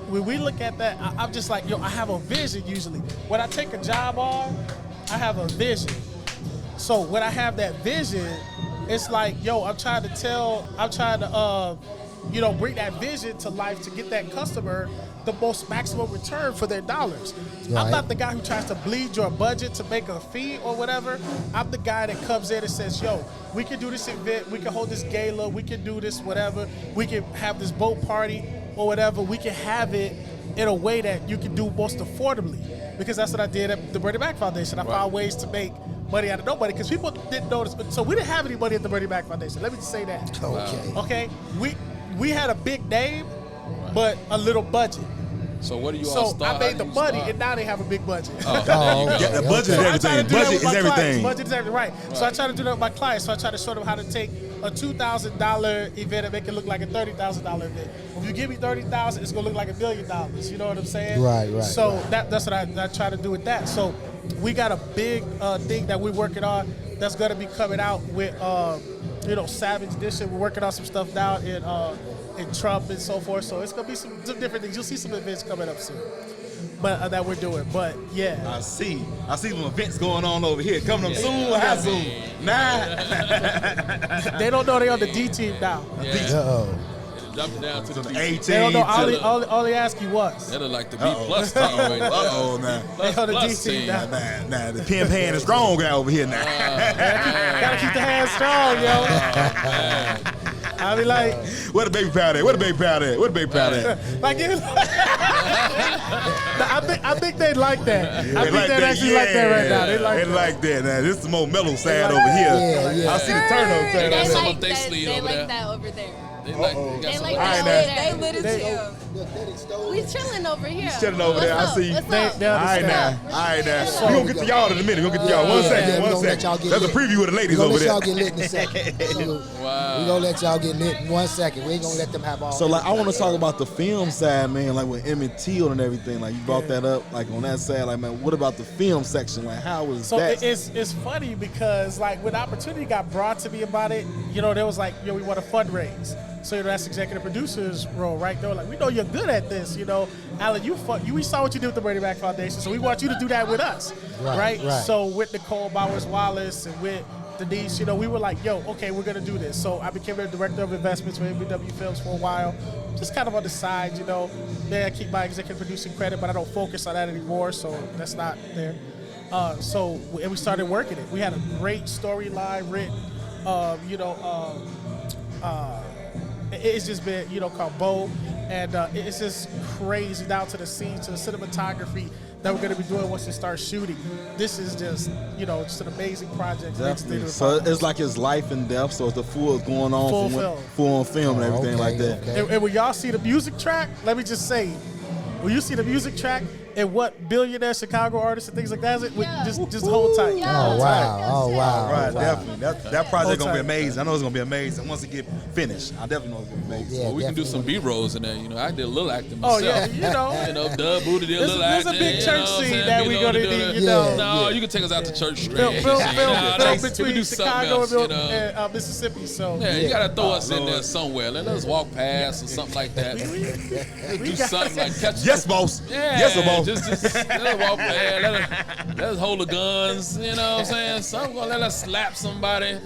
when we look at that, I'm just like, I have a vision usually. When I take a job on, I have a vision. So when I have that vision, it's like, I'm trying to bring that vision to life to get that customer the most maximum return for their dollars. Right. I'm not the guy who tries to bleed your budget to make a fee or whatever. I'm the guy that comes in and says, we can do this event, we can hold this gala, we can do this whatever, we can have this boat party or whatever, we can have it in a way that you can do most affordably. Because that's what I did at the Bernie Mac Foundation. I found ways to make money out of nobody, because people didn't notice. So we didn't have any money at the Bernie Mac Foundation. Let me just say that. Okay? We had a big name, but a little budget. So what do you all So start? I made the money, and now they have a big budget. Yeah, the budget is everything. Budget is everything. Budget is everything, right. So I try to do that with my clients. So I try to show them how to take a $2,000 event and make it look like a $30,000 event. If you give me $30,000, it's gonna look like $1 million. You know what I'm saying? Right. So that's what I try to do with that. So we got a big thing that we're working on that's gonna be coming out with Savage Edition. We're working on some stuff down in Trump and so forth. So it's gonna be some different things. You'll see some events coming up soon, but that we're doing. But yeah, I see some events going on over here. Coming up soon. How soon? Nah. they don't know they're on the D team now. Jump down to the A team. They don't know. All they ask you was. That'll like the B plus team right there. Now. They on the D Plus team team. now. Nah, the pimp hand is strong guy over here now. Gotta keep the hands strong, yo. I be like, Where the baby powder at? Where the baby powder at? Where the baby powder at? like I think they'd like that. I think they'd actually like that right now. They like that. Now this is the more mellow side over here. Yeah. I see the turn up. They got They some like up their that. sleeve They over like there. that over there. They like They like Alright, that now. over there. They lit it too. We chilling over here. chilling over there. I What's see. up? What's They up? All right understand. now. All right now. We're going to get to y'all in a minute. We're going to get to y'all. One Yeah, second. we One gonna let y'all second. get There's a lit. preview of the We're ladies gonna over let y'all there. get lit in a second. Wow. We're gonna let y'all get lit in 1 second. We ain't gonna let them have all. So like I want to talk about the film side, man, like with Emmett Till and everything. Like you brought that up, like on that side, like man, what about the film section? Like how was So that? it's funny because like when the opportunity got brought to me about it, there was like, we want to fundraise. So that's executive producer's role, right? They were like, we know you're good at this, Alan, we saw what you did with the Bernie Mac Foundation, so we want you to do that with us, right? So with Nicole Bowers-Wallace and with Denise, we were like, okay, we're gonna do this. So I became the director of investments for MWW Films for a while, just kind of on the side, Then I keep my executive producing credit, but I don't focus on that anymore, so that's not there. And we started working it. We had a great storyline written, it's just been, called Bo, and it's just crazy down to the scenes, to the cinematography that we're going to be doing once it starts shooting. This is just, just an amazing project. Definitely. So it's like it's life and death. So it's the full is going on Full from film. full on film and everything like that. Okay. And when y'all see the music track, let me just say, when you see the music track, and what billionaire Chicago artists and things like that is. Just hold tight. Oh wow! Oh wow! All right, wow. definitely. That project gonna be tight. amazing. I know it's gonna be amazing once it get finished. I definitely know it's gonna be amazing. Yeah, Well, we can do some definitely. B-rolls in there. You know, I did a little acting Oh myself. yeah, Dub Booty did a little there's acting. a big church scene that we gonna need. You know, No, you can take us out to church straight. film You can between do something Chicago else, you know. and Mississippi. So Yeah, you gotta throw us in Lord. there somewhere. Let us walk past or something like that. Do something like catch. Yes, boss. Yeah, Yes, boss. just let us walk past. Let us hold the guns. You know what I'm saying? Some gonna let us slap somebody.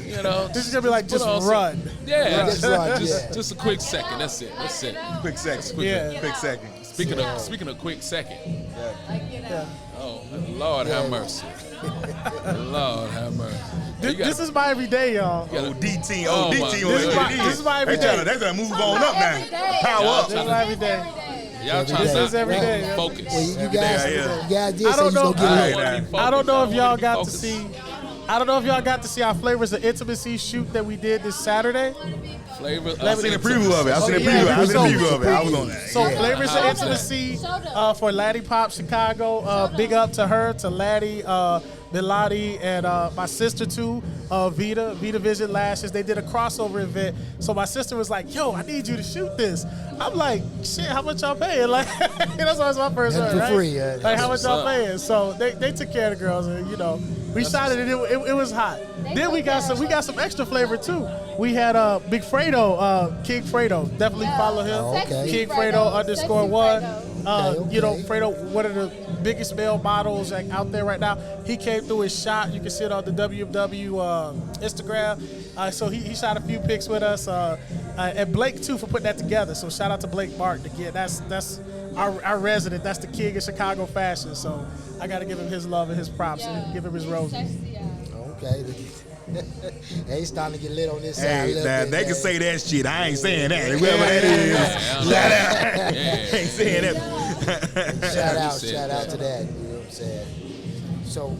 You know, this is gonna be like just put on some- run. Yeah, Just run, just a quick second. That's it. That's it. Quick second. Yeah. Quick second. Speaking of quick second. Yeah. Oh, Lord have mercy. Lord have mercy. This is my everyday, y'all. You gotta- DT. Oh, DT. my- this is my They everyday. trying to move on up now. Power up. This is my everyday. Y'all trying This to is every day, yeah. focus. Well, you guys, day, you guys did I say don't you know. gonna get All lit. right. I don't know if y'all got to see. I don't know if y'all got to see our Flavors of Intimacy shoot that we did this Saturday. Flavor. I seen a preview of it. I seen a yeah, preview. I seen a so- preview of it. I was on that. So Yeah. Flavors of Intimacy for Laddie Pop Chicago. Big up to her, to Laddie, Miladi, and my sister too, Vita Vision Lashes. They did a crossover event. So my sister was like, "Yo, I need you to shoot this." I'm like, "Shit, how much y'all paying?" Like, that's always my first That's word, for right? free, yeah. Like, how much That's y'all what's up. paying? So they took care of the girls, and we shot it, and it was hot. Then we got some extra flavor too. We had Big Fredo, King Fredo. Definitely follow him. Oh, okay. King Fredo _1. Okay. Fredo, one of the biggest male models like out there right now. He came through and shot. You can see it on the WMW Instagram. So he shot a few pics with us, and Blake too for putting that together. So shout out to Blake Martin again. That's our resident. That's the king of Chicago fashion. So I got to give him his love and his props and give him his roses. Okay. Hey, it's starting to get lit on this side. a Hey, little now, bit, they can man. say that shit. I ain't saying that. Whoever that is, shout out. Ain't saying that. Shout out to that. You know what I'm saying? So,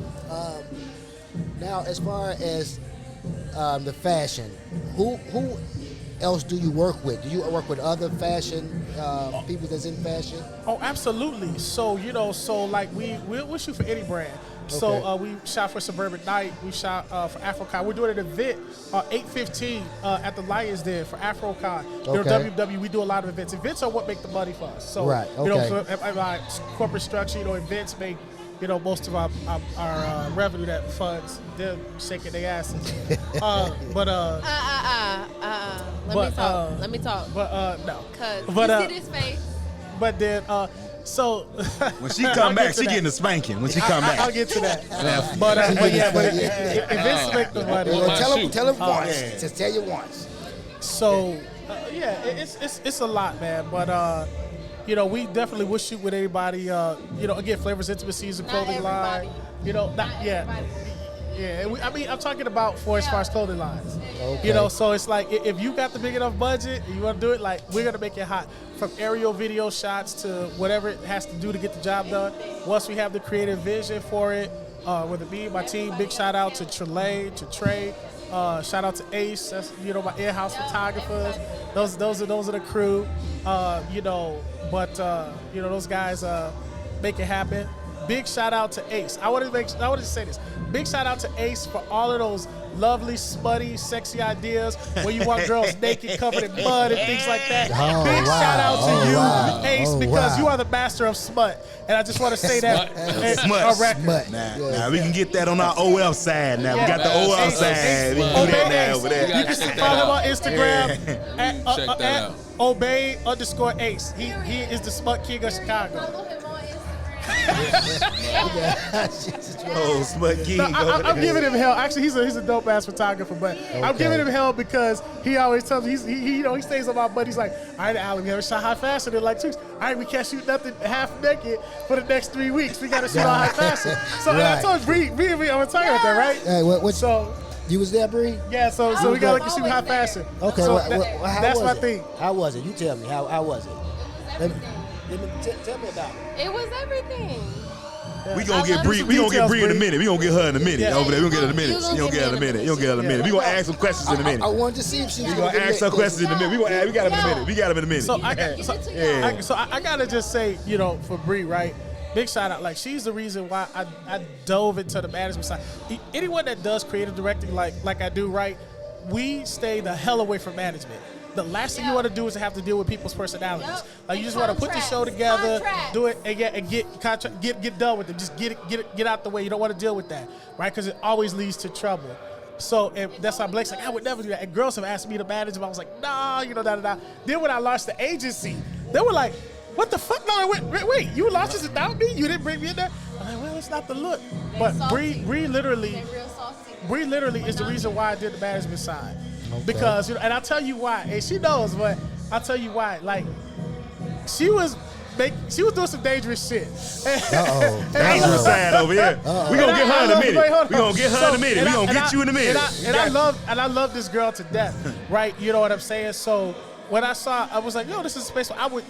now as far as the fashion, who else do you work with? Do you work with other fashion people that's in fashion? Oh, absolutely. So like we'll shoot for any brand. So Okay. we shot for Suburban Night. We shot for AfroCon. We're doing an event 8/15 at the Lions Den for AfroCon. Okay. WMW. We do a lot of events. Events are what make the money for us. So Right, okay. my corporate structure, events make most of our revenue that funds them shaking their asses. Let me talk. But no. Cause But, you see this face. But then so When she come back, she getting a spanking. When she come I'll back. get to that. But events make the money. Well, Well, tell him once. yeah. Just tell you once. So it's a lot, man. But we definitely will shoot with anybody. Again, Flavors Intimacy is a clothing line. Yeah, I'm talking about as far as clothing lines. Okay. So it's like if you got the big enough budget and you want to do it, like we're gonna make it hot. From aerial video shots to whatever it has to do to get the job done. Once we have the creative vision for it, whether it be my team, big shout out to Trey, shout out to Ace. That's my in-house photographers. Those are the crew. Those guys make it happen. Big shout out to Ace. I wanted to say this. Big shout out to Ace for all of those lovely, smutty, sexy ideas where you want girls naked, covered in mud and things like that. Oh, Big wow. shout out to Oh, you, wow. Ace, Oh, because wow. you are the master of smut. And I just want to say that Smut. on record. Smut. Now we can get that on our OL side. Now we got the Yeah. OL Ace, side. We Ace, can do that Obey now Ace. over there. You can check that follow him out. on Instagram Check that at out. Obey_Ace. He is the smut king of Chicago. Follow him on Instagram. Oh, smut king. I'm giving him hell. Actually, he's a dope ass photographer, but I'm giving him hell because he always tells me he stays on my butt. He's like, all right, Alan, we haven't shot high fashion in like 2 weeks. All right, we can't shoot nothing half naked for the next 3 weeks. We got to shoot all high fashion. So and I Right. told Bree, I'm gonna tell you about that, right? Hey, what? So You was there, Bree? yeah, so we gotta let you shoot high fashion. Okay. So How that's was my it? thing. How was it? You tell me. How was it? Let me, tell me about it. It was everything. We gonna I get love Bree. some We gonna get details, Bree in a Bree. minute. We gonna get her in a minute Yeah. over there. We gonna get her in a You minute. gonna You gonna get get her in a me in a minute. You gonna get her in a minute. We gonna ask some questions in a minute. I wanted to see if she was We gonna ask her questions in a minute. We got him in a minute. We got him in a minute. So I Yeah. gotta just say, for Bree, right? big shout out. Like, she's the reason why I dove into the management side. Anyone that does creative directing like I do, right? We stay the hell away from management. The last thing you want to do is to have to deal with people's personalities. Yep. Like, you just want to put the show together, do it, and get done with it. Just get out the way. You don't want to deal with that, right? Because it always leads to trouble. So that's why Blake's like, I would never do that. And girls have asked me to manage them. I was like, nah, da. Then when I launched the agency, they were like, what the fuck? No, wait, you launched this without me? You didn't bring me in there? I'm like, well, it's not the look. But Bree literally is the reason why I did the management side. Okay. Because, and I'll tell you why. And she knows, but I'll tell you why. Like, she was doing some dangerous shit. Dangerous side over here. We gonna get her in a minute. We gonna get her in a minute. We gonna get you in a minute. And I love this girl to death, right? You know what I'm saying? So when I saw, I was like, yo, this is a space where I would,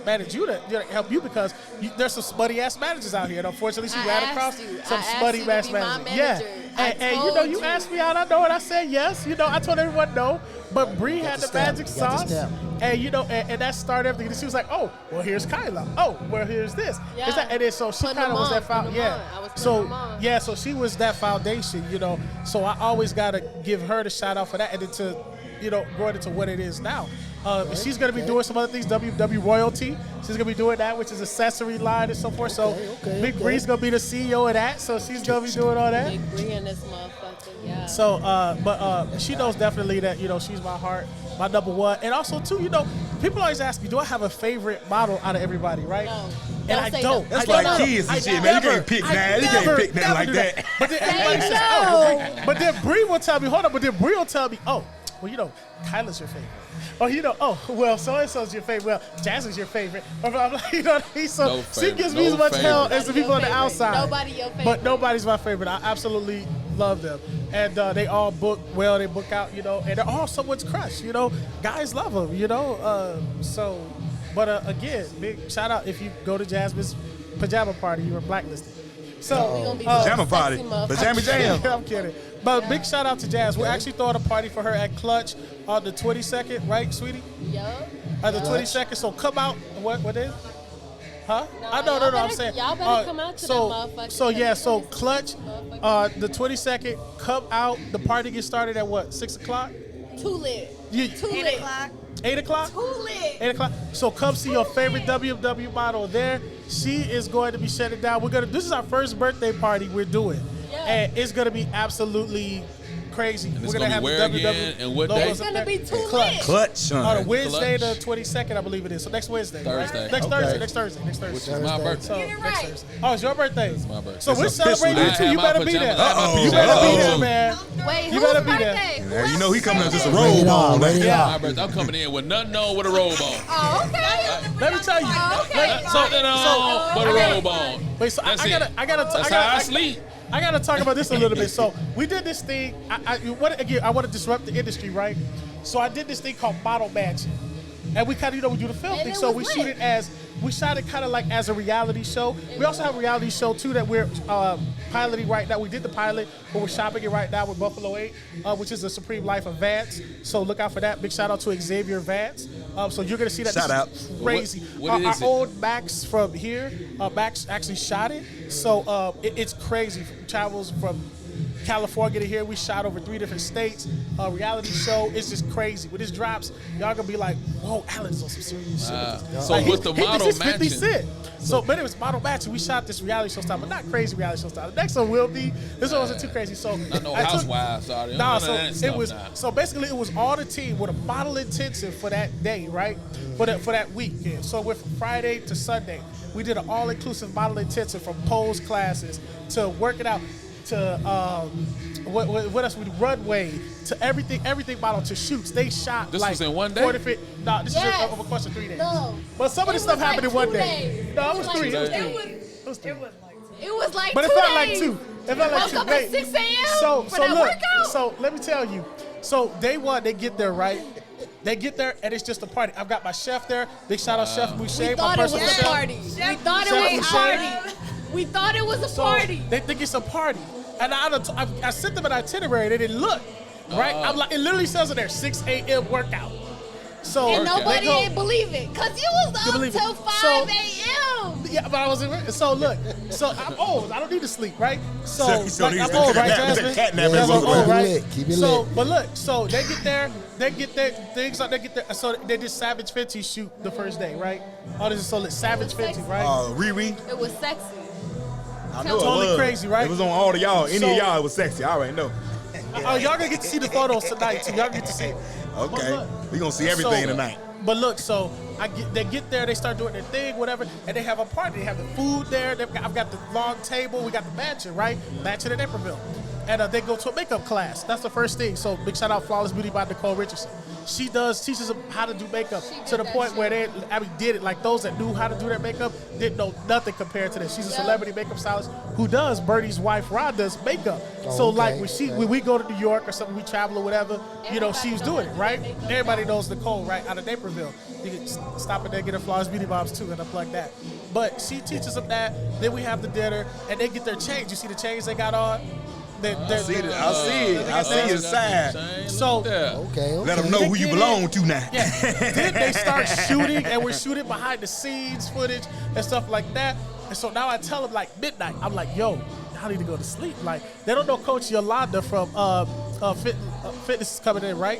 manage you to help you, because there's some smutty ass managers out here. And unfortunately, she ran across some smutty ass managers. Yeah. And you asked me out, I know, and I said yes. I told everyone no. But Bree had the magic sauce. And and that started everything. And she was like, oh, well, here's Kyla. Oh, well, here's this. Yeah. And then so she kind of was that foundation. Yeah. So she was that foundation, So I always gotta give her the shout out for that, and then to grow it into what it is now. She's going to be doing some other things, WMW Royalty. She's going to be doing that, which is accessory line and so forth. Big Bree's going to be the CEO of that, so she's going to be doing all that. Big Bree in this motherfucker, yeah. So, but she knows definitely that, she's my heart, my number one. And also, too, people always ask me, do I have a favorite model out of everybody, right? No. And I don't. That's like kids and shit, man. You can't pick that. You can't pick that like that. But then everybody says, oh, but then Bree will tell me, hold on, but then Bree will tell me, oh, well, Kyla's your favorite. Well, so-and-so's your favorite. Well, Jasmine's your favorite. I'm like, what I mean? So she gives me as much hell as the people on the outside. Nobody your favorite. But nobody's my favorite. I absolutely love them. And they all book well. They book out, and they're all someone's crush, Guys love them, But again, big shout out if you go to Jasmine's pajama party, you were blacklisted. So, pajama party. Pajama jam. I'm kidding. But big shout out to Jazz. We're actually throwing a party for her at Clutch on the 22nd, right, sweetie? Yup. The 22nd. So come out. What is? Huh? No, I'm saying. Y'all better come out to that motherfucker. So Clutch, the 22nd, come out. The party gets started at what? 6 o'clock? Too lit. 8 o'clock. 8 o'clock? Too lit. 8 o'clock. So come see your favorite WMW model there. She is going to be shutting down. This is our first birthday party we're doing. Yeah. And it's going to be absolutely crazy. And we're going to have where the again? And what day? It's going to be too lit. Clutch. On Wednesday the 22nd, I believe it is. So next Wednesday. Thursday. Right? Next Thursday. Which is my birthday. So, Get it right. Thursday. Oh, it's your birthday. It's my birthday. So we're celebrating you too. You better be there. Uh-oh. You better be there, man. Wait, You whose better be birthday? He coming up just a robe on. My birthday. I'm coming in with nothing on with a robe on. Oh, okay. Let me tell you. Okay. Something on with a robe on. Wait, so That's how I sleep. I got to talk about this a little bit. So we did this thing. I want to disrupt the industry, right? So I did this thing called model matching. And we kind of, we do the film thing. So we shot it kind of like as a reality show. We also have a reality show too that we're piloting right now. We did the pilot, but we're shopping it right now with Buffalo 8, which is the Supreme Life of Vance. So look out for that. Big shout out to Xavier Vance. So you're gonna see that. Shout out. Crazy. What is our old Max from here, Max actually shot it. So it's crazy. Travels from California to here. We shot over 3 different states. Reality show. It's just crazy. When this drops, y'all gonna be like, whoa, Alan's on some serious shit. So with the model matching. 50 Cent. But it was model matching. We shot this reality show style, but not crazy reality show style. The next one will be. This one wasn't too crazy. So Housewives. Sorry. Nah, so basically it was all the team with a model intensive for that day, right? For that week. Yeah. So with Friday to Sunday, we did an all-inclusive model intensive from pose classes to working out to what else? We do runway to everything model to shoots. They shot. This like was in one day. This is over the course of 3 days. No, but some of this stuff happened in 1 day. No, it was 3. It was like 2 days. But it felt like 2. It felt like 2. Woke up at 6 a.m. for that workout. So let me tell you. So day one, they get there, right? They get there, and it's just a party. I've got my chef there. Big shout out Chef Boucher, my personal chef. We thought it was a party. We thought it was a party. They think it's a party. And I sent them an itinerary. They didn't look. Right? I'm like, it literally says in there, 6 a.m. workout. So and nobody didn't believe it. Because you was up till 5 a.m. Yeah, but I wasn't. So look, so I'm old. I don't need to sleep, right? So like, I'm to old, take a right, nap. Jasmine? Cat nap Jasmine, is I'm old, right? lit. Keep it so, lit. but look, so they get there things like they get there. So they did Savage 50 shoot the first day, right? Oh, this is so lit. Savage 50, right? Riri. It was sexy. I know Totally it was. crazy, right? It was on all of y'all. Any So- of y'all, it was sexy. I already know. Oh, y'all gonna get to see the photos tonight too. Y'all get to see it. Okay. But look, We gonna see everything so- tonight. But look, so they get there, they start doing their thing, whatever, and they have a party. They have the food there. I've got the long table. We got the mansion, right? Mansion in Naperville. And they go to a makeup class. That's the first thing. So big shout out Flawless Beauty by Nicole Richardson. She teaches them how to do makeup to the point where they did it. Like those that knew how to do their makeup didn't know nothing compared to this. She's a celebrity makeup stylist who does Birdie's wife Rhonda's makeup. So like when we go to New York or something, we travel or whatever, you know, she's doing it, right? Everybody knows Nicole, right, out of Naperville. You can stop in there, get her Flawless Beauty Vibes too, and up like that. But she teaches them that. Then we have the dinner, and they get their chains. You see the chains they got on? I see the sign. So Okay. Let them know who you belong to now. yeah. Then they start shooting, and we're shooting behind the scenes footage and stuff like that. And so now I tell them like midnight. I'm like, yo, y'all need to go to sleep. Like they don't know Coach Yolanda from Fitness is coming in, right?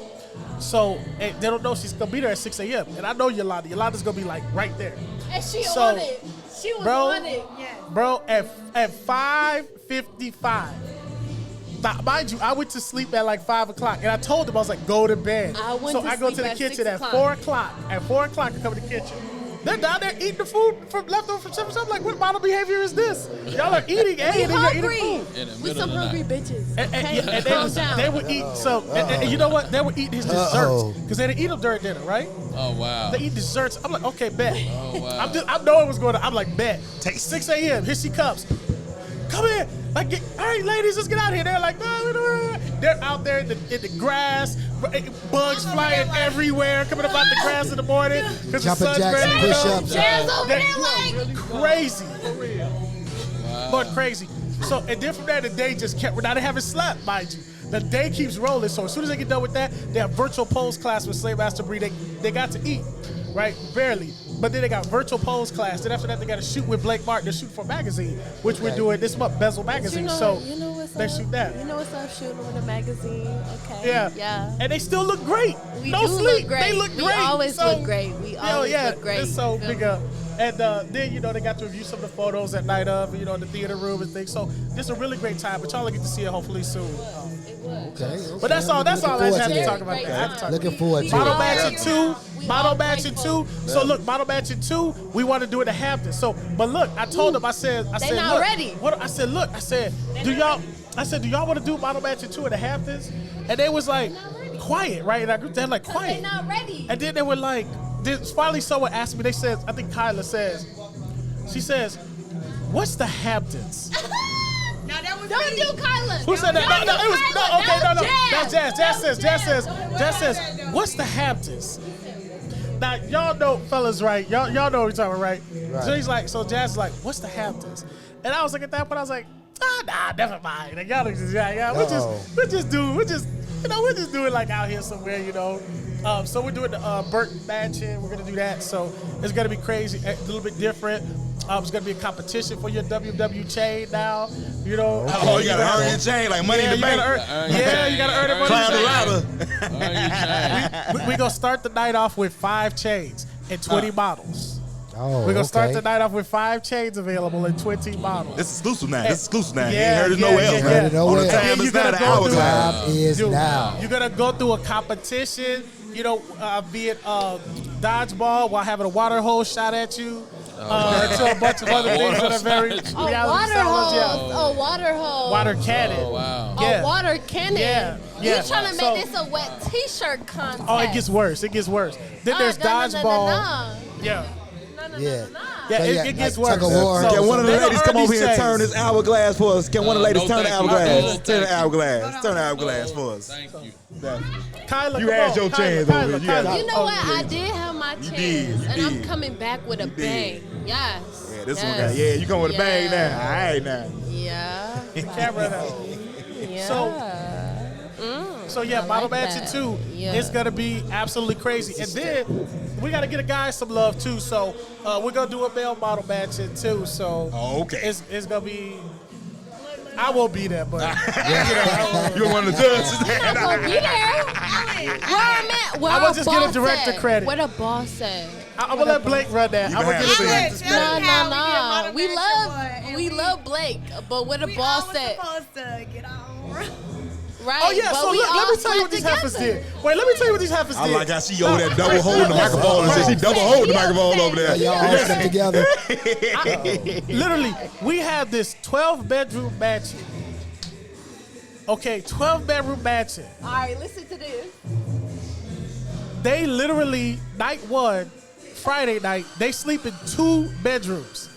So they don't know she's gonna be there at 6 a.m. And I know Yolanda. Yolanda's gonna be like right there. And she So, on it. She was bro, on it. Yeah. Bro, at 5:55. Mind you, I went to sleep at like 5 o'clock, and I told them I was like, go to bed. I went so to I go sleep to the at kitchen 6 at o'clock. 4 o'clock. At 4 o'clock, I come to the kitchen. They're down there eating the food from leftover from Chef. I'm like, what model behavior is this? Y'all are eating, and then you're eating food. In the We middle some of the hungry night. bitches. And Calm down. they would eat some. And you know what? They would eat his desserts because they didn't eat them during dinner, right? Oh, wow. They eat desserts. I'm like, okay, bet. Oh, wow. I know it was going to. I'm like, bet. 6 a.m. Here she comes. Come in. Like, all right, ladies, let's get out of here. They're like, no. They're out there in the grass, bugs flying everywhere, coming up out the grass in the morning because the Jumping sun's jacks and ready to go. push-ups. Jazz over They're there like crazy. Going crazy. So, and then from there, the day just kept, now they haven't slept, mind you. The day keeps rolling. So as soon as they get done with that, they have virtual pose class with Slave Master Bree. They got to eat, right? Barely. But then they got virtual pose class. Then after that, they got to shoot with Blake Martin. They're shooting for a magazine, which we're doing this month, Bezel Magazine. So you know what's they up? shoot that. You know what's up? Shooting with a magazine. Okay. Yeah. Yeah. And they still look great. We no do sleep. look great. They look We great. always So, look great. We always look great. It's so You feel big me? up. And then, you know, they got to review some of the photos at night of, you know, in the theater room and things. So this is a really great time, but y'all will get to see it hopefully soon. Okay. But that's all. That's all I Looking had to forward talk to about. Great That. I had to talk time. Looking forward to Model it. Mansion 2. We Model all Mansion 2. grateful. So look, Model Mansion 2, we want to do it at Hampton. So, but look, I told them, I said, not look, ready. What I said, look, I said, do y'all want to do Model Mansion 2 at the Hamptons? And they was like, quiet, right? And they're like, They're quiet. not ready. And then they were like, finally someone asked me, they said, I think Kyla says, she says, what's the Hamptons? Don't do Kyla. Who said that? Don't No, do it was Kyla. okay. No, That's that's Jazz. Jazz Jazz. says, what's the Hamptons? Now y'all know, fellas, right? Y'all know what we're talking about, right? So he's like, so Jazz is like, what's the Hamptons? And I was like, at that point, I was like, nah, never mind. Like, y'all just, we'll just do it like out here somewhere, you know. So we're doing the Burton Mansion. We're gonna do that. So it's gonna be crazy, a little bit different. It's gonna be a competition for your WMW chain now. You know. Oh, you gotta earn your chain like money in the bank. You gotta earn it. Climb the ladder. We're gonna start the night off with 5 chains and 20 models. Oh, We're gonna start the night off with 5 chains available and 20 models. This is exclusive now. This is exclusive now. You Yeah, ain't heard it yeah, nowhere yeah, else. yeah. Man. Nowhere On the else. time And it's you not gotta an go through hourglass. Time is Dude, now. You're gonna go through a competition, you know, be it dodgeball while having a water hose shot at you, to a bunch of other things that are very Oh, reality water stars. hose. Yeah. Oh, water hose. Water cannon. Oh, wow. Oh, Yeah. water cannon. Yeah, You yeah. trying to So- make this a wet T-shirt contest? Oh, it gets worse. It gets worse. Then there's dodgeball. Yeah. Yeah. Yeah, So, it gets worse. tug of war. Can one of the they ladies gonna come earn over these here and chains. turn this hourglass for us? Can one of the ladies No, turn the thank you. hourglass? No, Turn the thank you. hourglass. Turn the hourglass for us. Thank you. Kyla, You come had on. your Kyla, chance Kyla, over here. Kyla. You know Oh, what? yeah. I did have my chance, did, you and I'm did. coming back with a did. bang. Yes. Yeah, this yes. one got, you going with a bang Yeah. now. All right now. Yeah. Camera now. Yeah. So, So yeah, I Model like Mansion that. 2 Yeah. is gonna be absolutely crazy. And then we gotta get a guy some love too. So we're gonna do a male Model Mansion too. So okay. It's gonna be. I won't be there, but You're one of the judges. I'm gonna be there. Where I'm at? Where I our would just get a boss director at? credit. Where the boss at? I'm gonna let Blake run that. You I'm gonna can get have a it. director Tell credit. me how we get No. Model We Mansion love, one, and we love Blake, but where the We boss always at? supposed to get on. Right. Oh yeah, but so we look, let all me tell you what these slept heifers together. did. Wait, let me tell you what these heifers I did. like how she over there double holding the microphone and she double holding the microphone over there. Y'all all slept together. Literally, we have this 12-bedroom mansion. Okay, 12-bedroom mansion. All right, listen to this. They literally, night one, Friday night, they sleep in 2 bedrooms.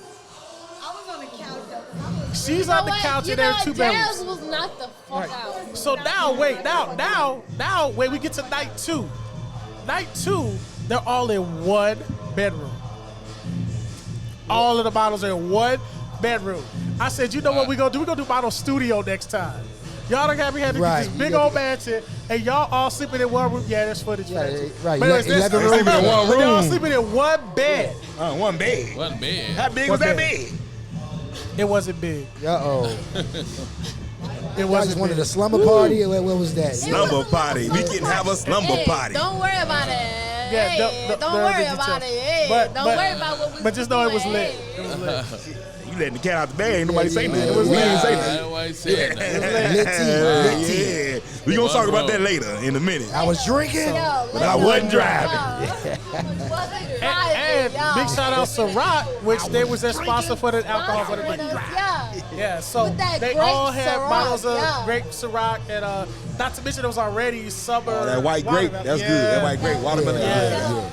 I was on the couch though. She's on the couch in there in 2 bedrooms. Jazz was not the fuck out. So now, wait, we get to night 2. Night 2, they're all in 1 bedroom. All of the models are in 1 bedroom. I said, you know what we gonna do? We're gonna do model studio next time. Y'all don't have me had to get this big old mansion, and y'all all sleeping in 1 room. Yeah, there's footage. Yeah, right. But anyways, 11 they're rooms. Sleeping in 1 They're all room. sleeping in 1 bed. One bed. Wasn't bad. How big One was that bed. bed? It wasn't big. Uh-oh. It Y'all wasn't just wanted big. a slumber party? Or what was that? Slumber party. We can have a slumber Hey, party. don't worry about it. Yeah, Hey, don't no, worry did you about tell? it. Hey, But- don't but- worry about what we But just know it was doing. lit. Hey. It was lit. You letting the cat out the bag. Ain't nobody say nothing. It was We lit. ain't say I nothing. ain't why he said that. Lit tea. Yeah. We gonna talk about that later in a minute. I was drinking. But I wasn't driving. And big shout out Ciroc, which they was their sponsor for the alcohol for the drink. Yeah. Yeah, so With that they grape all had Ciroc, bottles of yeah. grape Ciroc, and not to mention it was already summer. Oh, that white grape. watermelon. That's good. That white grape. Watermelon. Yeah.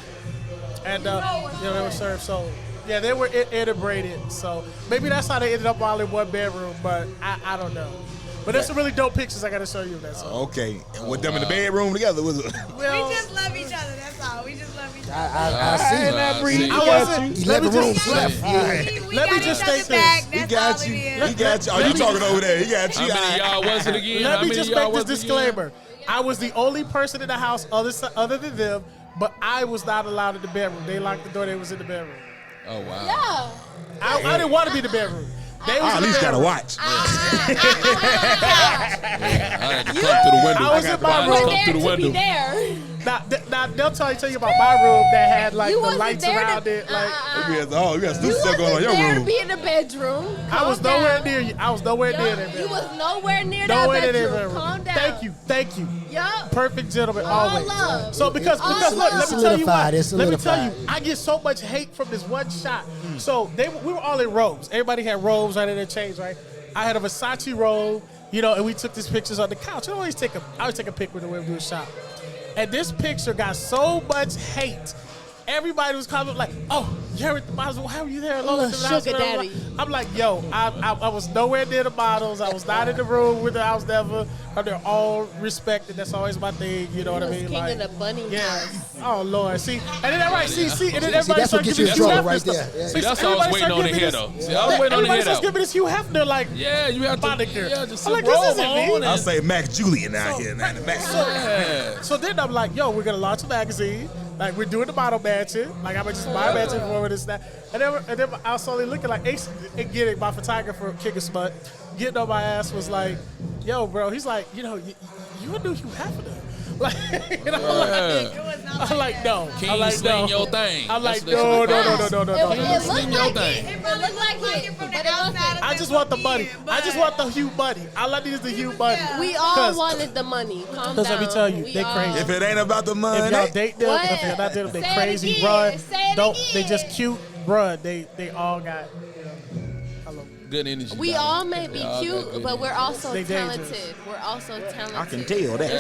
And they were served. So yeah, they were integrated. So maybe that's how they ended up all in 1 bedroom. But I don't know. But there's some really dope pictures I gotta show you of that song. Okay. And with them in the bedroom together was it? Well, We just love each other. That's all. We just love each other. I see. I wasn't. 11 rooms left. We Let me got just each say other's this. back. He That's got all you. it is. He got you. Oh, you talking over there. He got How you. many of y'all was it again? How Let me many just of y'all make this was it again? disclaimer. I was the only person in the house other than them, but I was not allowed in the bedroom. They locked the door. They was in the bedroom. Oh wow. Yeah. I didn't want to be in the bedroom. They was I in at the least gotta bedroom. watch. I had to come through the window. I was in my I had to room. come There through the to be window. there. Now they'll tell you about my room that had like You the wasn't lights there around to, it. Like Oh, you got stupid You stuff going on in wasn't your there room. to be in the bedroom. I was Calm nowhere down. near you. I was nowhere near that You bedroom. was nowhere near Nowhere that near that bedroom. bedroom. Calm down. Thank you. Yup. Perfect gentleman, All always. love. So because All look, let me love. tell you what. It's Let me tell you, solidified. I get so much hate from this one shot. So we were all in robes. Everybody had robes right in their chains, right? I had a Versace robe, and we took these pictures on the couch. I always take a pic with the way we do a shot. And this picture got so much hate. Everybody was commenting like, "Oh, you're at the models. How are you there alone?" Little sugar daddy. I'm like, "Yo, I was nowhere near the models. I was not in the room with the house never. They're all respected. That's always my thing. You know what I mean? King of the bunny yeah. house. Oh Lord, see, and then right, see, and then everybody that's what started gets giving you in me trouble Hugh right Hefner there. stuff. Yeah. See, That's what I was everybody waiting started on to giving hear this- though. See, I was waiting on to Everybody hear starts that. giving this Hugh Hefner like. Yeah, you have to. Moniker. Yeah, just I'm like, roll this isn't me. on I and- say Max Julian out here now. The Max. So then I'm like, yo, we're gonna launch a magazine. Like we're doing the model mansion. Like I'm gonna just buy a mansion for this that. And then I was slowly looking like Ace and getting my photographer King of Smut getting on my ass was like, yo, bro. He's like, you a new Hugh Hefner. Like, I'm like, no. King, I'm like, sling no. your thing. I'm like, That's no. what It King, looked sling your like thing. it. It looked like it. From But the it wasn't. outside of I it just want the looked money. in, I just want the Hugh money. All I need is the Hugh money. We all 'Cause- wanted the money. Calm down. Because let me tell you, We they all- crazy. If it ain't about the money, If y'all date them, What? if you're not dating them, they Say it crazy, again. bruh. Say it Don't they again. just cute, bruh? They all got. Good energy. We dog. all may be They all got cute, good but we're also They dangerous. talented. We're also talented. I can tell that.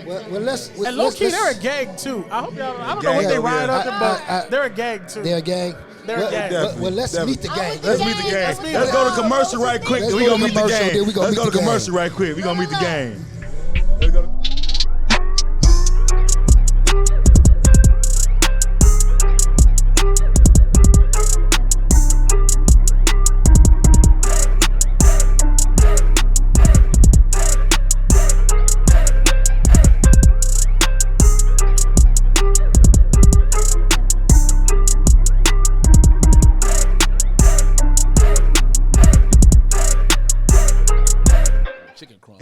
We're also Well, let's. And low key, they're a gang too. I hope y'all. I don't know gang what they over ride here. under, but they're a gang too. They're a gang. They're a Well, gang. well, let's meet the gang. with Let's the meet the gang. gang. Let's meet Let's the go to gang. commercial right quick. Let's We go gonna to meet the commercial, gang. then we gonna Let's meet go to the gang. commercial right quick. We gonna meet the gang. Let's go to-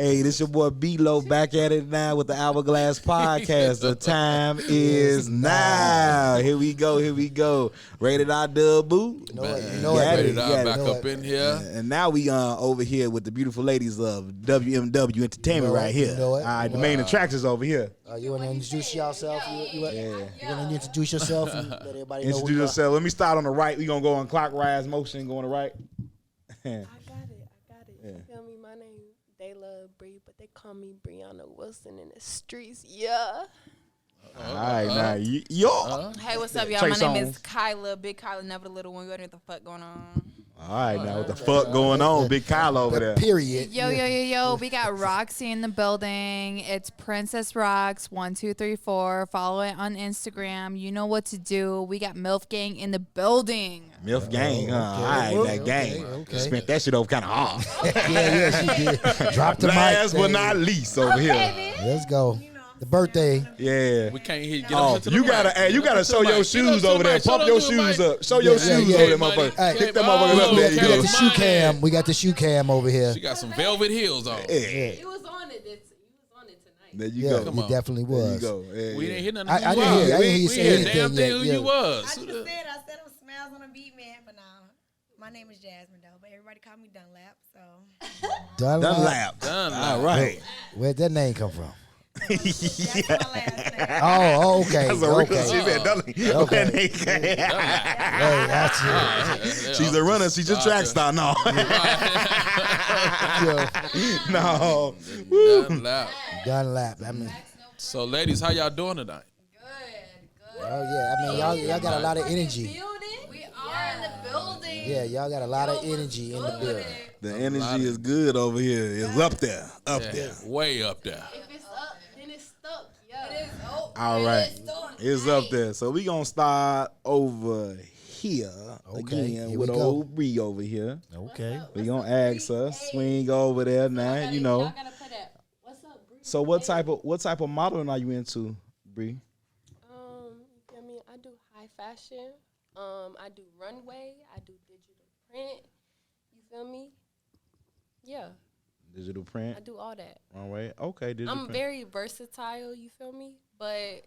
Hey, this your boy B-Lo back at it now with the Hourglass Podcast. The time is now. Here we go. Rated R Dub Boo. Rated R back up in here. And now we over here with the beautiful ladies of WMW Entertainment right here. All right, the main attractions over here. You want to introduce yourself? You want to introduce yourself and let everybody know Introduce who you yourself. Let me start on the right. We gonna go on clockwise motion, go on the right. I got it. You feel me? My name, they love Bree, but they call me Breonna Wilson in the streets. Yeah. All right, now yo. Hey, what's up, y'all? Trey My name Songz. is Kyla, Big Kyla, never the little one. You know what the fuck going on? All right, now what the fuck going on? Big Kyle over there. Period. Yo. We got Roxy in the building. It's Princess Rox 1234. Follow it on Instagram. You know what to do. We got MILF Gang in the building. MILF Gang, huh? All right, that gang. Okay. Spent that shit over kind of hard. Yeah, she did. Drop the mic. Last but not least over here. Let's go. The birthday. Yeah. We can't hear. Get Oh, up to the you mic. gotta, you gotta show your shoes over there. Pump your shoes up. Show your shoes yeah. over there, motherfucker. Hey, Kick them motherfuckers up. There We you got go. the shoe cam. We got the shoe cam over here. She got some velvet heels on. Yeah. He was on it. He was on it tonight. There you Yeah, go. Come he on. definitely There you was. go. Yeah, We yeah. didn't hear nothing. I who didn't hear- you I was. didn't hear you We say hear anything damn thing yet, who yeah. you was. I just said I'm smiles on a beat, man, but nah. My name is Jasmine, though, but everybody call me Dunlap, so. Dunlap. Dunlap. All right. Where'd that name come from? That's my last name. Oh, okay. That's a real. Okay. She said, Okay. Hey, that's it. She's a runner. She's a track star. No. No. Woo. Dunlap. Dunlap. I mean, So, ladies, how y'all doing tonight? oh yeah. I mean, y'all got a lot of energy. We are in the building. Yeah, y'all got a lot of energy in the building. The energy is good over here. It's up there. Up there. Way up there. If it's up, then it's stuck. Yeah. It is. Oh, All right. It's up there. So we going to start over here Okay, again here with we go. old Bree over here. Okay. We going to ask her, swing over there now, you know. Y'all gotta put that. What's up, Bree? So what type of modeling are you into, Bree? You feel me? I do high fashion. I do runway. I do digital print. You feel me? Yeah, Digital print, I do all that. runway. Okay, digital I'm print. very versatile. You feel me? But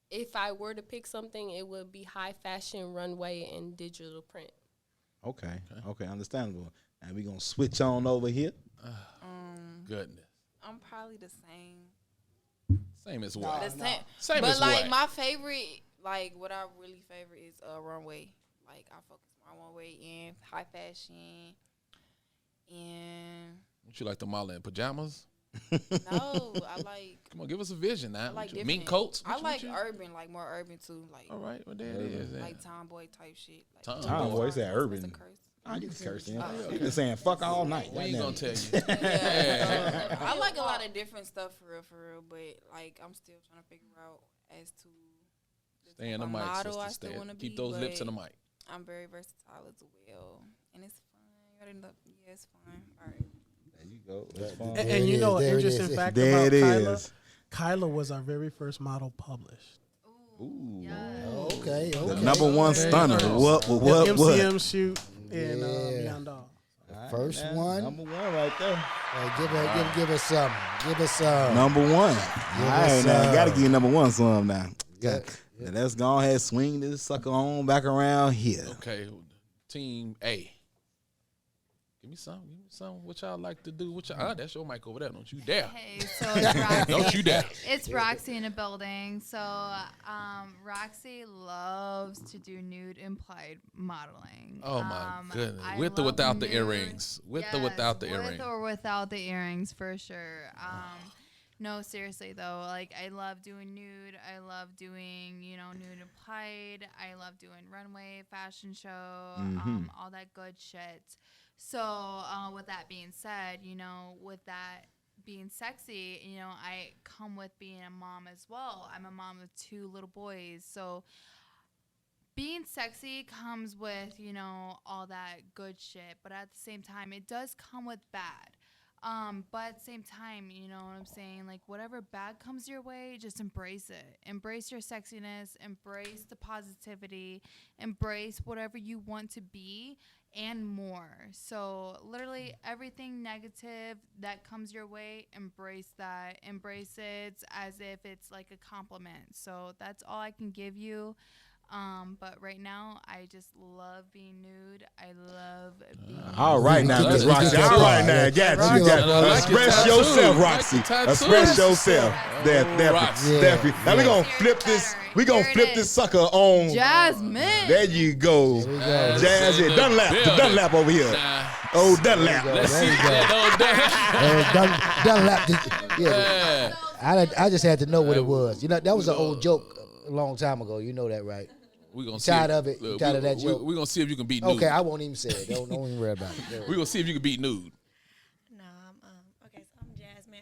if I were to pick something, it would be high fashion, runway, and digital print. Okay, understandable. And we going to switch on over here. Goodness. I'm probably the same. Same as what? The same. Same But as like what? my favorite, like what I really favorite is runway. Like I focus more on runway and high fashion. And Don't you like the model in pajamas? no, I like Come on, give us a vision now. I like What you- mink different- coats? I What like you- urban, like more urban too. Like All right, well, there it is. then. like tomboy type shit. Like Tomboy, say urban. That's a curse. Oh, you can curse him. You been saying fuck all night. We ain't Goddamn. gonna tell you. Yeah. I like a lot of different stuff for real. But like I'm still trying to figure out as to Stay in the what mic, model I sister. still Stay. wanna Keep be, those lips in but the mic. I'm very versatile as well, and it's fun. You already know, yeah, it's fun. All right. There you go. That's fine. And There you it know, is, an there it interesting is. fact There about it Kyla. is. Kyla was our very first model published. Ooh. Okay. The Okay. number one stunner. What? MCM shoot and Yeah. Beyond All. First one. Number one right there. Give us some. Give us some. Number one. All right, now gotta give you number one some now. Now let's go ahead, swing this sucker on back around here. Okay, Team A. Give me some. What y'all like to do? That's your mic over there. Don't you dare. Hey, so it's Roxy. Don't you dare. It's Roxy in the building. So Roxy loves to do nude implied modeling. Oh my goodness. I With or love without the nude. earrings. With or without the earrings. With or without the earrings, for sure. No, seriously though, like I love doing nude. I love doing, nude implied. I love doing runway, fashion show, all that good shit. So with that being said, with that being sexy, I come with being a mom as well. I'm a mom of 2 little boys. So being sexy comes with, all that good shit. But at the same time, it does come with bad. But at the same time, you know what I'm saying? Like, whatever bad comes your way, just embrace it. Embrace your sexiness. Embrace the positivity. Embrace whatever you want to be and more. So, literally, everything negative that comes your way, embrace that. Embrace it as if it's like a compliment. So, that's all I can give you. But right now, I just love being nude. I love being All right now, Miss Roxy. All right now, got you. Express yourself, Roxy. Express yourself. Definitely. Now we gonna flip this. We gonna flip this sucker on Jasmine. There you go, Jasmine Dunlap over here. Oh, Dunlap. Let's see that. Dunlap. Yeah. I just had to know what it was. You know, that was an old joke a long time ago. You know that, right? We gonna tired of it. You tired of that joke? We're gonna see if you can beat nude. Okay, I won't even say it. Don't even worry about it. We're gonna see if you can beat nude. No, okay, so I'm Jasmine.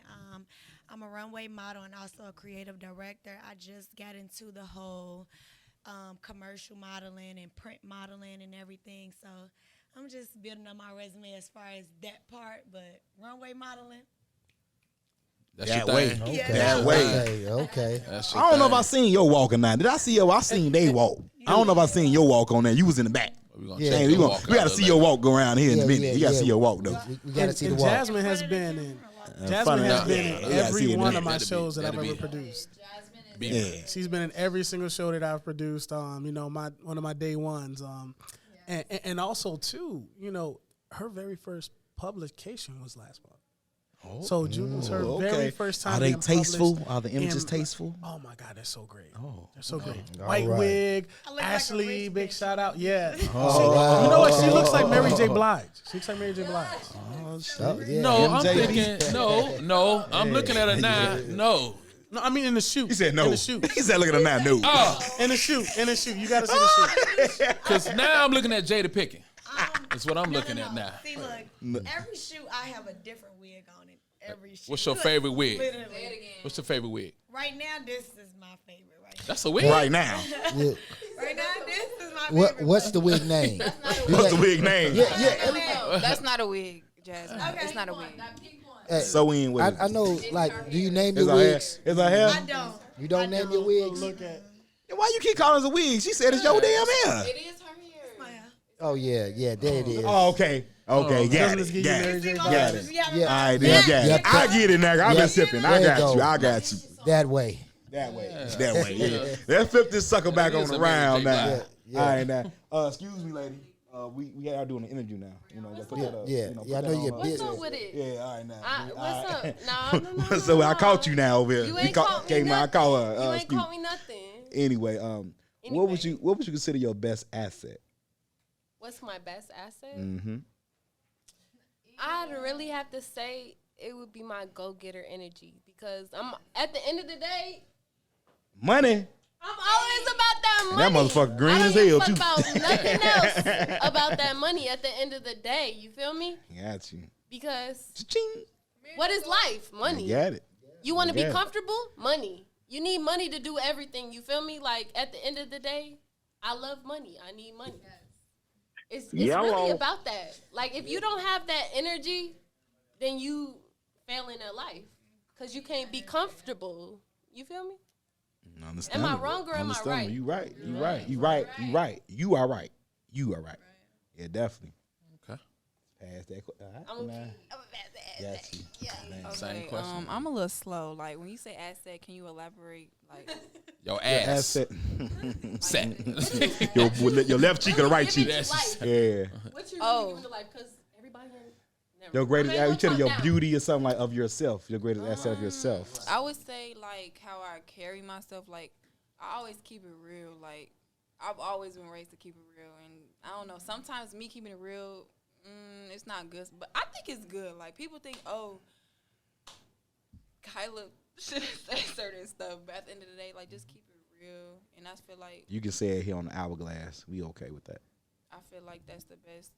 I'm a runway model and also a creative director. I just got into the whole commercial modeling and print modeling and everything. So I'm just building up my resume as far as that part, but runway modeling. That's that your way. thing. Okay. That way. Okay. I don't know if I seen your walk or not. Did I see your? I seen they walk. I don't know if I seen your walk on there. You was in the back. We gotta see your walk go around here in a minute. You gotta see your walk though. We gotta see the walk. Jasmine has been in every one of my shows that I've ever produced. Yeah. She's been in every single show that I've produced. You know, one of my day ones. And also too, you know, her very first publication was last month. So June was her very first time. Are they being tasteful? published Are the images tasteful? Oh my God, they're so great. They're so great. All White right. wig, look like a Ashley, rich big bitch. shout out. Yeah. wow. You know what? She looks like Mary J. Blige. She looks like Mary J. Blige. Oh, yeah. No, I'm MJ. thinking. No, I'm looking at it now. No. No, I mean in the shoot. He said no. In the shoot. He said look at him now, no. In the shoot. You gotta see the shoot. Because now I'm looking at Jada Pinkett. That's what I'm looking at now. See, look, every shoot I have a different wig on it. Every shoot. What's your favorite wig? Literally. What's your favorite wig? Right now, this is my favorite. Right now. That's a wig. Right now. Yeah. Right now, this is my favorite. What's the wig name? What's the wig name? Yeah. That's not a wig, Jasmine. Okay. It's not a wig. So in with it. I know. Like, do you name Is your her hair? wigs? Is her hair? I don't. You don't name your wigs? Look at. Why you keep calling it a wig? She said it's your damn hair. It is her hair. My hair. Oh yeah, there it is. Oh, okay. Okay, got Doesn't it. this give you Got Mary it. J. Got Blige? it. Yeah. Yeah. All right, then, got Yeah. it. I get it now. I've Yeah. been sipping. I There you got go. you. I got you. That way. That way. That way. Yeah. Let's flip this sucker back It on is the a Mary round J. now. Blige. Yeah. All right, now. Excuse me, lady. We are doing an interview now. You know, put that up. Yeah. You know, Yeah, I put know that you're on, busy. What's up with it? Yeah, all right, now. What's All right. up? No. So I caught you now over here. You We ain't caught- caught me came out, I call her. You ain't excuse- caught me nothing. Anyway, what would you consider your best asset? What's my best asset? Mm-hmm. I'd really have to say it would be my go-getter energy because I'm at the end of the day, Money. I'm always about that And money. that motherfucker green I don't as give hell, a fuck too. about nothing else about that money at the end of the day. You feel me? Got you. Because Cha-ching. what is life? Money. Got it. You want to be Yeah. comfortable? Money. You need money to do everything. You feel me? Like at the end of the day, I love money. I need money. It's really about that. Like if you don't have that energy, then you failing at life because you can't be comfortable. You feel me? Am I wrong or am I right? You right. You right. You right. You right. You are right. You are right. Yeah, definitely. Okay. Pass that. I'm a Got you. Man. Same question. I'm a little slow. Like when you say asset, can you elaborate? Like Your ass. Asset. Set. your left cheek or the right cheek. That's life. Yeah. What you really giving to life? Because everybody. Your greatest, I mean, you tell we'll your talk now. beauty or something like of yourself. Your greatest asset of yourself. I would say like how I carry myself. Like I always keep it real. Like I've always been raised to keep it real, and I don't know. Sometimes me keeping it real, it's not good, but I think it's good. Like people think, oh, Kyla should say certain stuff, but at the end of the day, like just keep it real. And I feel like You can say it here on the hourglass. We okay with that. I feel like that's the best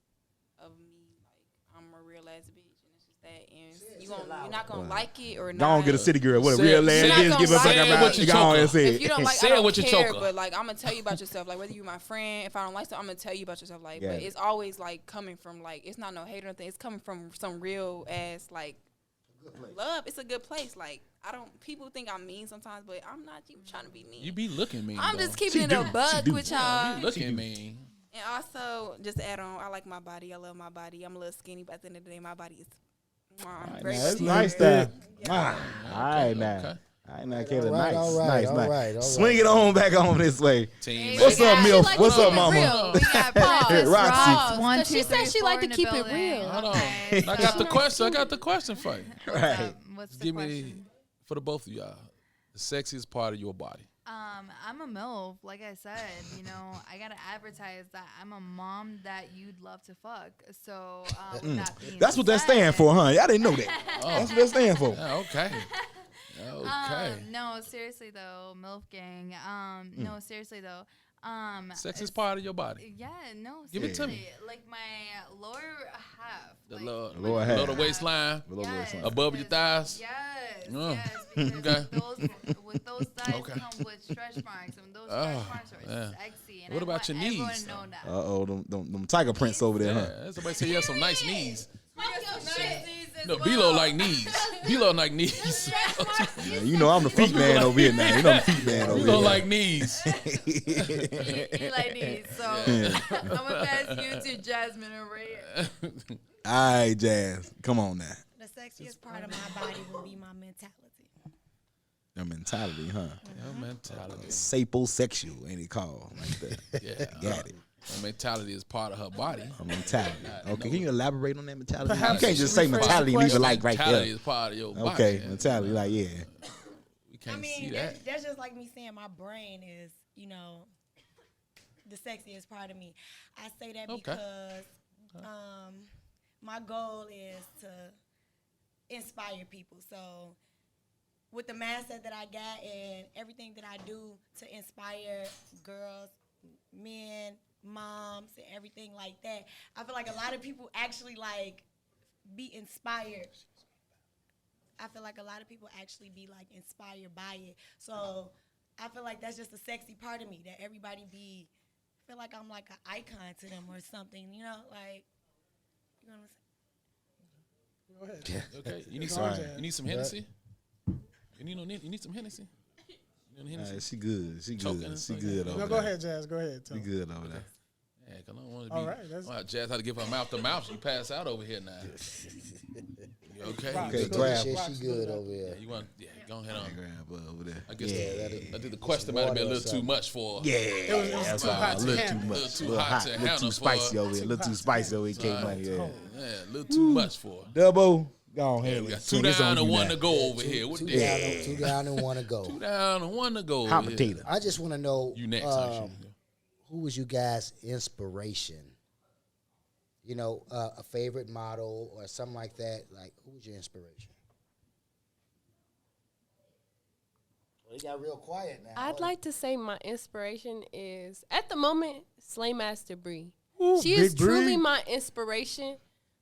of me. Like I'm a real ass bitch, and it's just that. And you're not gonna like it or Go not. on, get a city girl. What a Say real it. ass You're not is. gonna Give us like like it. about What you you go on and choker. say If you don't like, Say I it don't with your care, choker. but like I'm gonna tell you about yourself. Like whether you my friend, if I don't like something, I'm gonna tell you about yourself. Like, Yeah. but it's always like coming from like it's not no hate or nothing. It's coming from some real ass like love. It's a good place. Like people think I'm mean sometimes, but I'm not even trying to be mean. You be looking mean. I'm though. just keeping it a buck with y'all. You looking mean. And also, just to add on, I like my body. I love my body. I'm a little skinny, but at the end of the day, my body is That's nice there. Yeah. All right, now. All right, now, Kayla. Nice. Swing it on back on this way. Team. What's up, Milf? like What's up, keep it mama? real. We got Princess Roxy. Ross. 1, 2, She said 3, she 4 like to in the keep it building. real. Hold on. Okay, I got the question. I got the question for you. Right. What's the Give me question? for the both of y'all the sexiest part of your body. I'm a MILF. Like I said, I gotta advertise that I'm a mom that you'd love to fuck. So That's what that stand for, huh? Y'all didn't know that. That's what that stand for. Yeah, okay. Okay. No, seriously though, MILF gang. No, seriously though. Sexiest part of your body. Yeah, no. Give it to me. seriously. Like my lower half. The like, lower half. below the waistline, Yes, above your thighs. Yes, Oh. yes. Because Okay. with those thighs Okay. come with stretch marks, and those stretch marks are yeah. sexy. And What I about want your everyone knees? to know that. Uh-oh, them tiger prints over there, huh? Yeah, somebody say you have some nice knees. Shit. No, B-Lo like knees. B-Lo like knees. Yeah, you know I'm the feet man over here now. You know I'm the feet man over B-Lo here. like knees. He like these, so I'm gonna pass you to Jasmine over here. All right, Jazz. Come on now. The sexiest part of my body will be my mentality. Your mentality, huh? Your mentality. Saposexual, ain't it called? Like that. Yeah. Got it. Her mentality is part of her body. A mentality. Okay, can you elaborate on that mentality? Perhaps you can't just say rephrase the mentality and leave it question. like right Mentality there. is part of your body. Okay, man. mentality, like, yeah. We can't I see mean, that. that's just like me saying my brain is, the sexiest part of me. I say that Okay. because my goal is to inspire people. So with the mindset that I got and everything that I do to inspire girls, men, moms, and everything like that, I feel like a lot of people actually like be inspired. I feel like a lot of people actually be like inspired by it. So I feel like that's just a sexy part of me, that everybody feel like I'm like an icon to them or something, like, you know what I'm saying? Go ahead. Okay. You need Go some. ahead. You need some Hennessy. You need some Hennessy. You need Hennessy. She good. She Choking good. and She stuff. good over No, there. go ahead, Jazz. Go ahead. Tell She me. good over there. Yeah, cause I don't want to be. All right, that's- Well, Jazz had to give her mouth to mouth. She passed out over here now. You okay? Okay, You grab. Shit, she good over Yeah, here. you want? Yeah, go ahead on. Grab her over there. I guess Yeah, I think the question might have been a little too much for. Yeah, It was too hot a to little handle. too much, Little too little hot hot, to little handle too spicy for- over here, little too spicy over here. Came money, yeah. Yeah, a little too much for. Double, go Yeah, ahead. we got Swing two this on down and you one now. to go over here. What Two the down, two down and one to go. Two down and one to go. Hot over here. potato. I just want to know You next, actually. who was you guys' inspiration? A favorite model or something like that. Like, who was your inspiration? Well, it got real quiet now. I'd like to say my inspiration is, at the moment, Slaymaster Bree. She Big is truly Bree. my inspiration.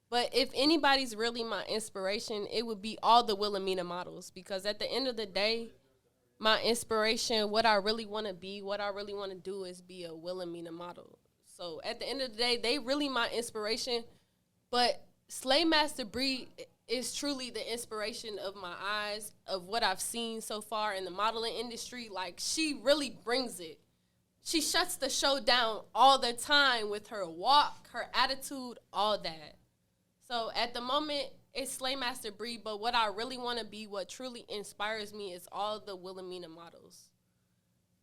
But if anybody's really my inspiration, it would be all the Wilhelmina models. Because at the end of the day, my inspiration, what I really want to be, what I really want to do is be a Wilhelmina model. So at the end of the day, they really my inspiration. But Slaymaster Bree is truly the inspiration of my eyes, of what I've seen so far in the modeling industry. Like, she really brings it. She shuts the show down all the time with her walk, her attitude, all that. So at the moment, it's Slaymaster Bree, but what I really want to be, what truly inspires me, is all the Wilhelmina models.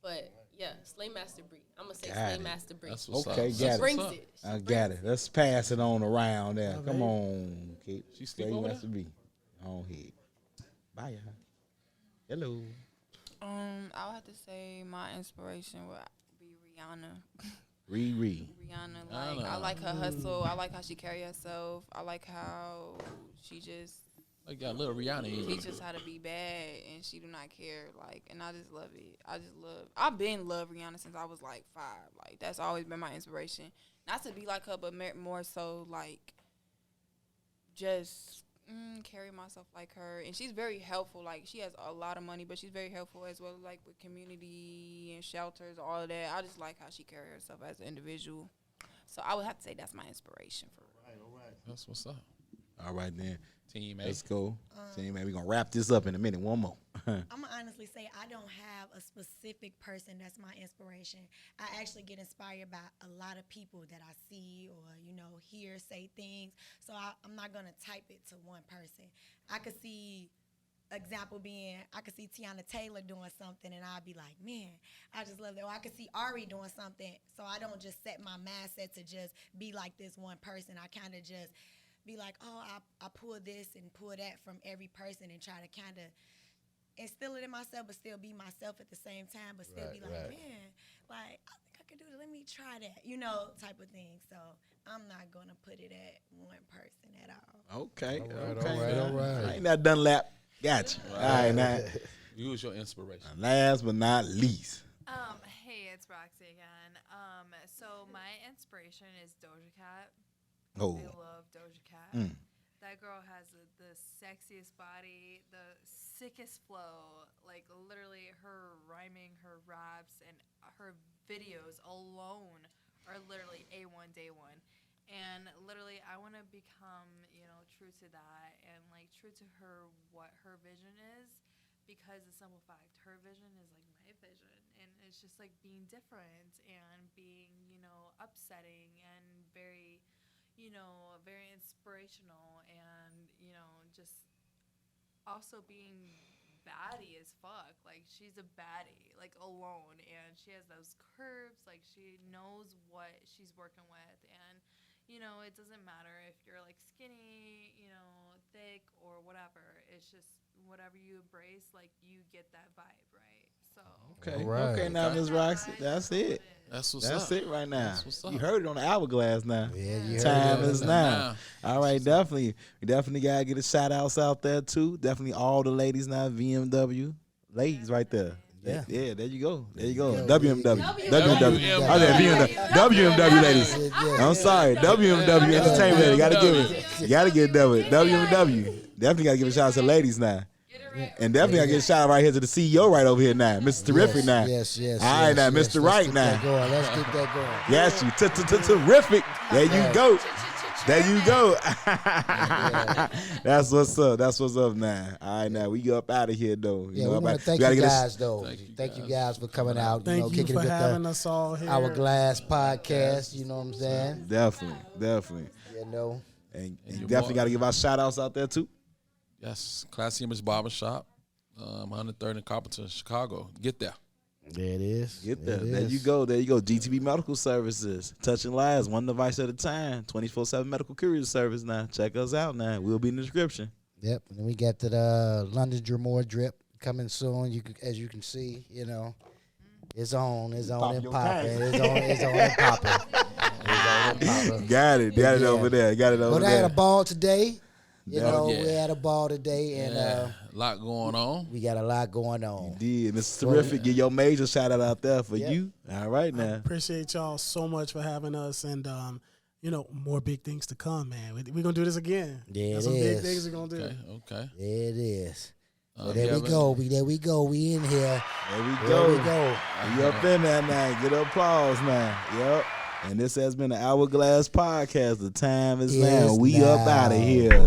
But yeah, Slaymaster Bree. I'm gonna say Got it. Slaymaster Bree. That's what's Okay, up. got it. Brings What's up. it. I got it. Let's pass it on around there. Come on, Kate. She sleep over there? To be on head. Bye, y'all. Hello. I would have to say my inspiration would be Rihanna. Riri. Rihanna, like, I like her hustle. I like how she carry herself. I like how she just I got a little Rihanna in you. teaches how to be bad, and she do not care. Like, and I just love it. I've been love Rihanna since I was like 5. Like, that's always been my inspiration. Not to be like her, but more so like just carry myself like her. And she's very helpful. Like, she has a lot of money, but she's very helpful as well, like with community and shelters, all of that. I just like how she carry herself as an individual. So I would have to say that's my inspiration for real. That's what's up. All right, then. Team A. Let's go. Team A. We're going to wrap this up in a minute. One more. I'm going to honestly say I don't have a specific person that's my inspiration. I actually get inspired by a lot of people that I see or, hear say things. So I'm not going to type it to one person. I could see, example being, I could see Tiana Taylor doing something and I'd be like, man, I just love that. Or I could see Ari doing something. So I don't just set my mindset to just be like this one person. I kind of just be like, oh, I pull this and pull that from every person and try to kind of instill it in myself, but still be myself at the same time, but still be like, man, like, I think I could do it. Let me try that, type of thing. So I'm not going to put it at one person at all. Okay. All right. I ain't not Dunlap. Gotcha. All right, now. You was your inspiration. Last but not least. Hey, it's Roxy again. So my inspiration is Doja Cat. Oh. I love Doja Cat. That girl has the sexiest body, the sickest flow. Like, literally, her rhyming, her raps, and her videos alone are literally A1 day one. And literally, I want to become, true to that and, like, true to her, what her vision is. Because the simple fact, her vision is, like, my vision. And it's just, like, being different and being, upsetting and very... very inspirational and, just also being baddie as fuck. Like, she's a baddie, like, alone. And she has those curves. Like, she knows what she's working with. And, it doesn't matter if you're, like, skinny, thick or whatever. It's just whatever you embrace, like, you get that vibe, right? So. Okay. Right. Okay, now, Ms. Roxy, that's it. That's what's up. That's it right now. That's what's up. You heard it on the hourglass now. Yeah, you heard Time it. is now. All right, definitely. We definitely got to get a shout outs out there, too. Definitely all the ladies now, VMW. Ladies right there. Yeah. Yeah, there you go. There you go. Yeah. WMW. WMW. I said VMW. WMW ladies. Yeah. I'm sorry. WMW Entertainment ladies. Got to give it. You got to get WMW. Definitely got to give a shout out to the ladies now. And definitely got to get a shout out right here to the CEO right over here now. Mr. Terrific now. Yes. All right, now, Mr. Right now. Let's get that going. Yes, you. Terrific. There you go. There you go. That's what's up. That's what's up now. All right, now we up out of here though. Yeah, we want to thank you guys though. Thank you guys for coming out. Thank you kicking for it with having us all here. Hourglass podcast. You know what I'm saying? Definitely. And you definitely got to give our shout outs out there too. Yes, Classy Image Barbershop, 103rd and Carpenter, Chicago. Get there. There it is. Get there. There you go. GTB Medical Services. Touching lives, one device at a time. 24/7 medical courier service now. Check us out now. We'll be in the description. Yep. And we got the London Dremore drip coming soon. As you can see, it's on and popping. It's on and popping. Got it over there. But I had a ball today. We had a ball today, and a lot going on. We got a lot going on. You did. Mr. Terrific. Give your major shout out there for you. All right, now. I appreciate y'all so much for having us, and more big things to come, man. We're gonna do this again. Yeah, There's some big things we're gonna do. Okay. There it is. There we go. We in here. There we go. We up in there now. Get applause now. Yep. And this has been the Hourglass Podcast. The time is now. We up out of here.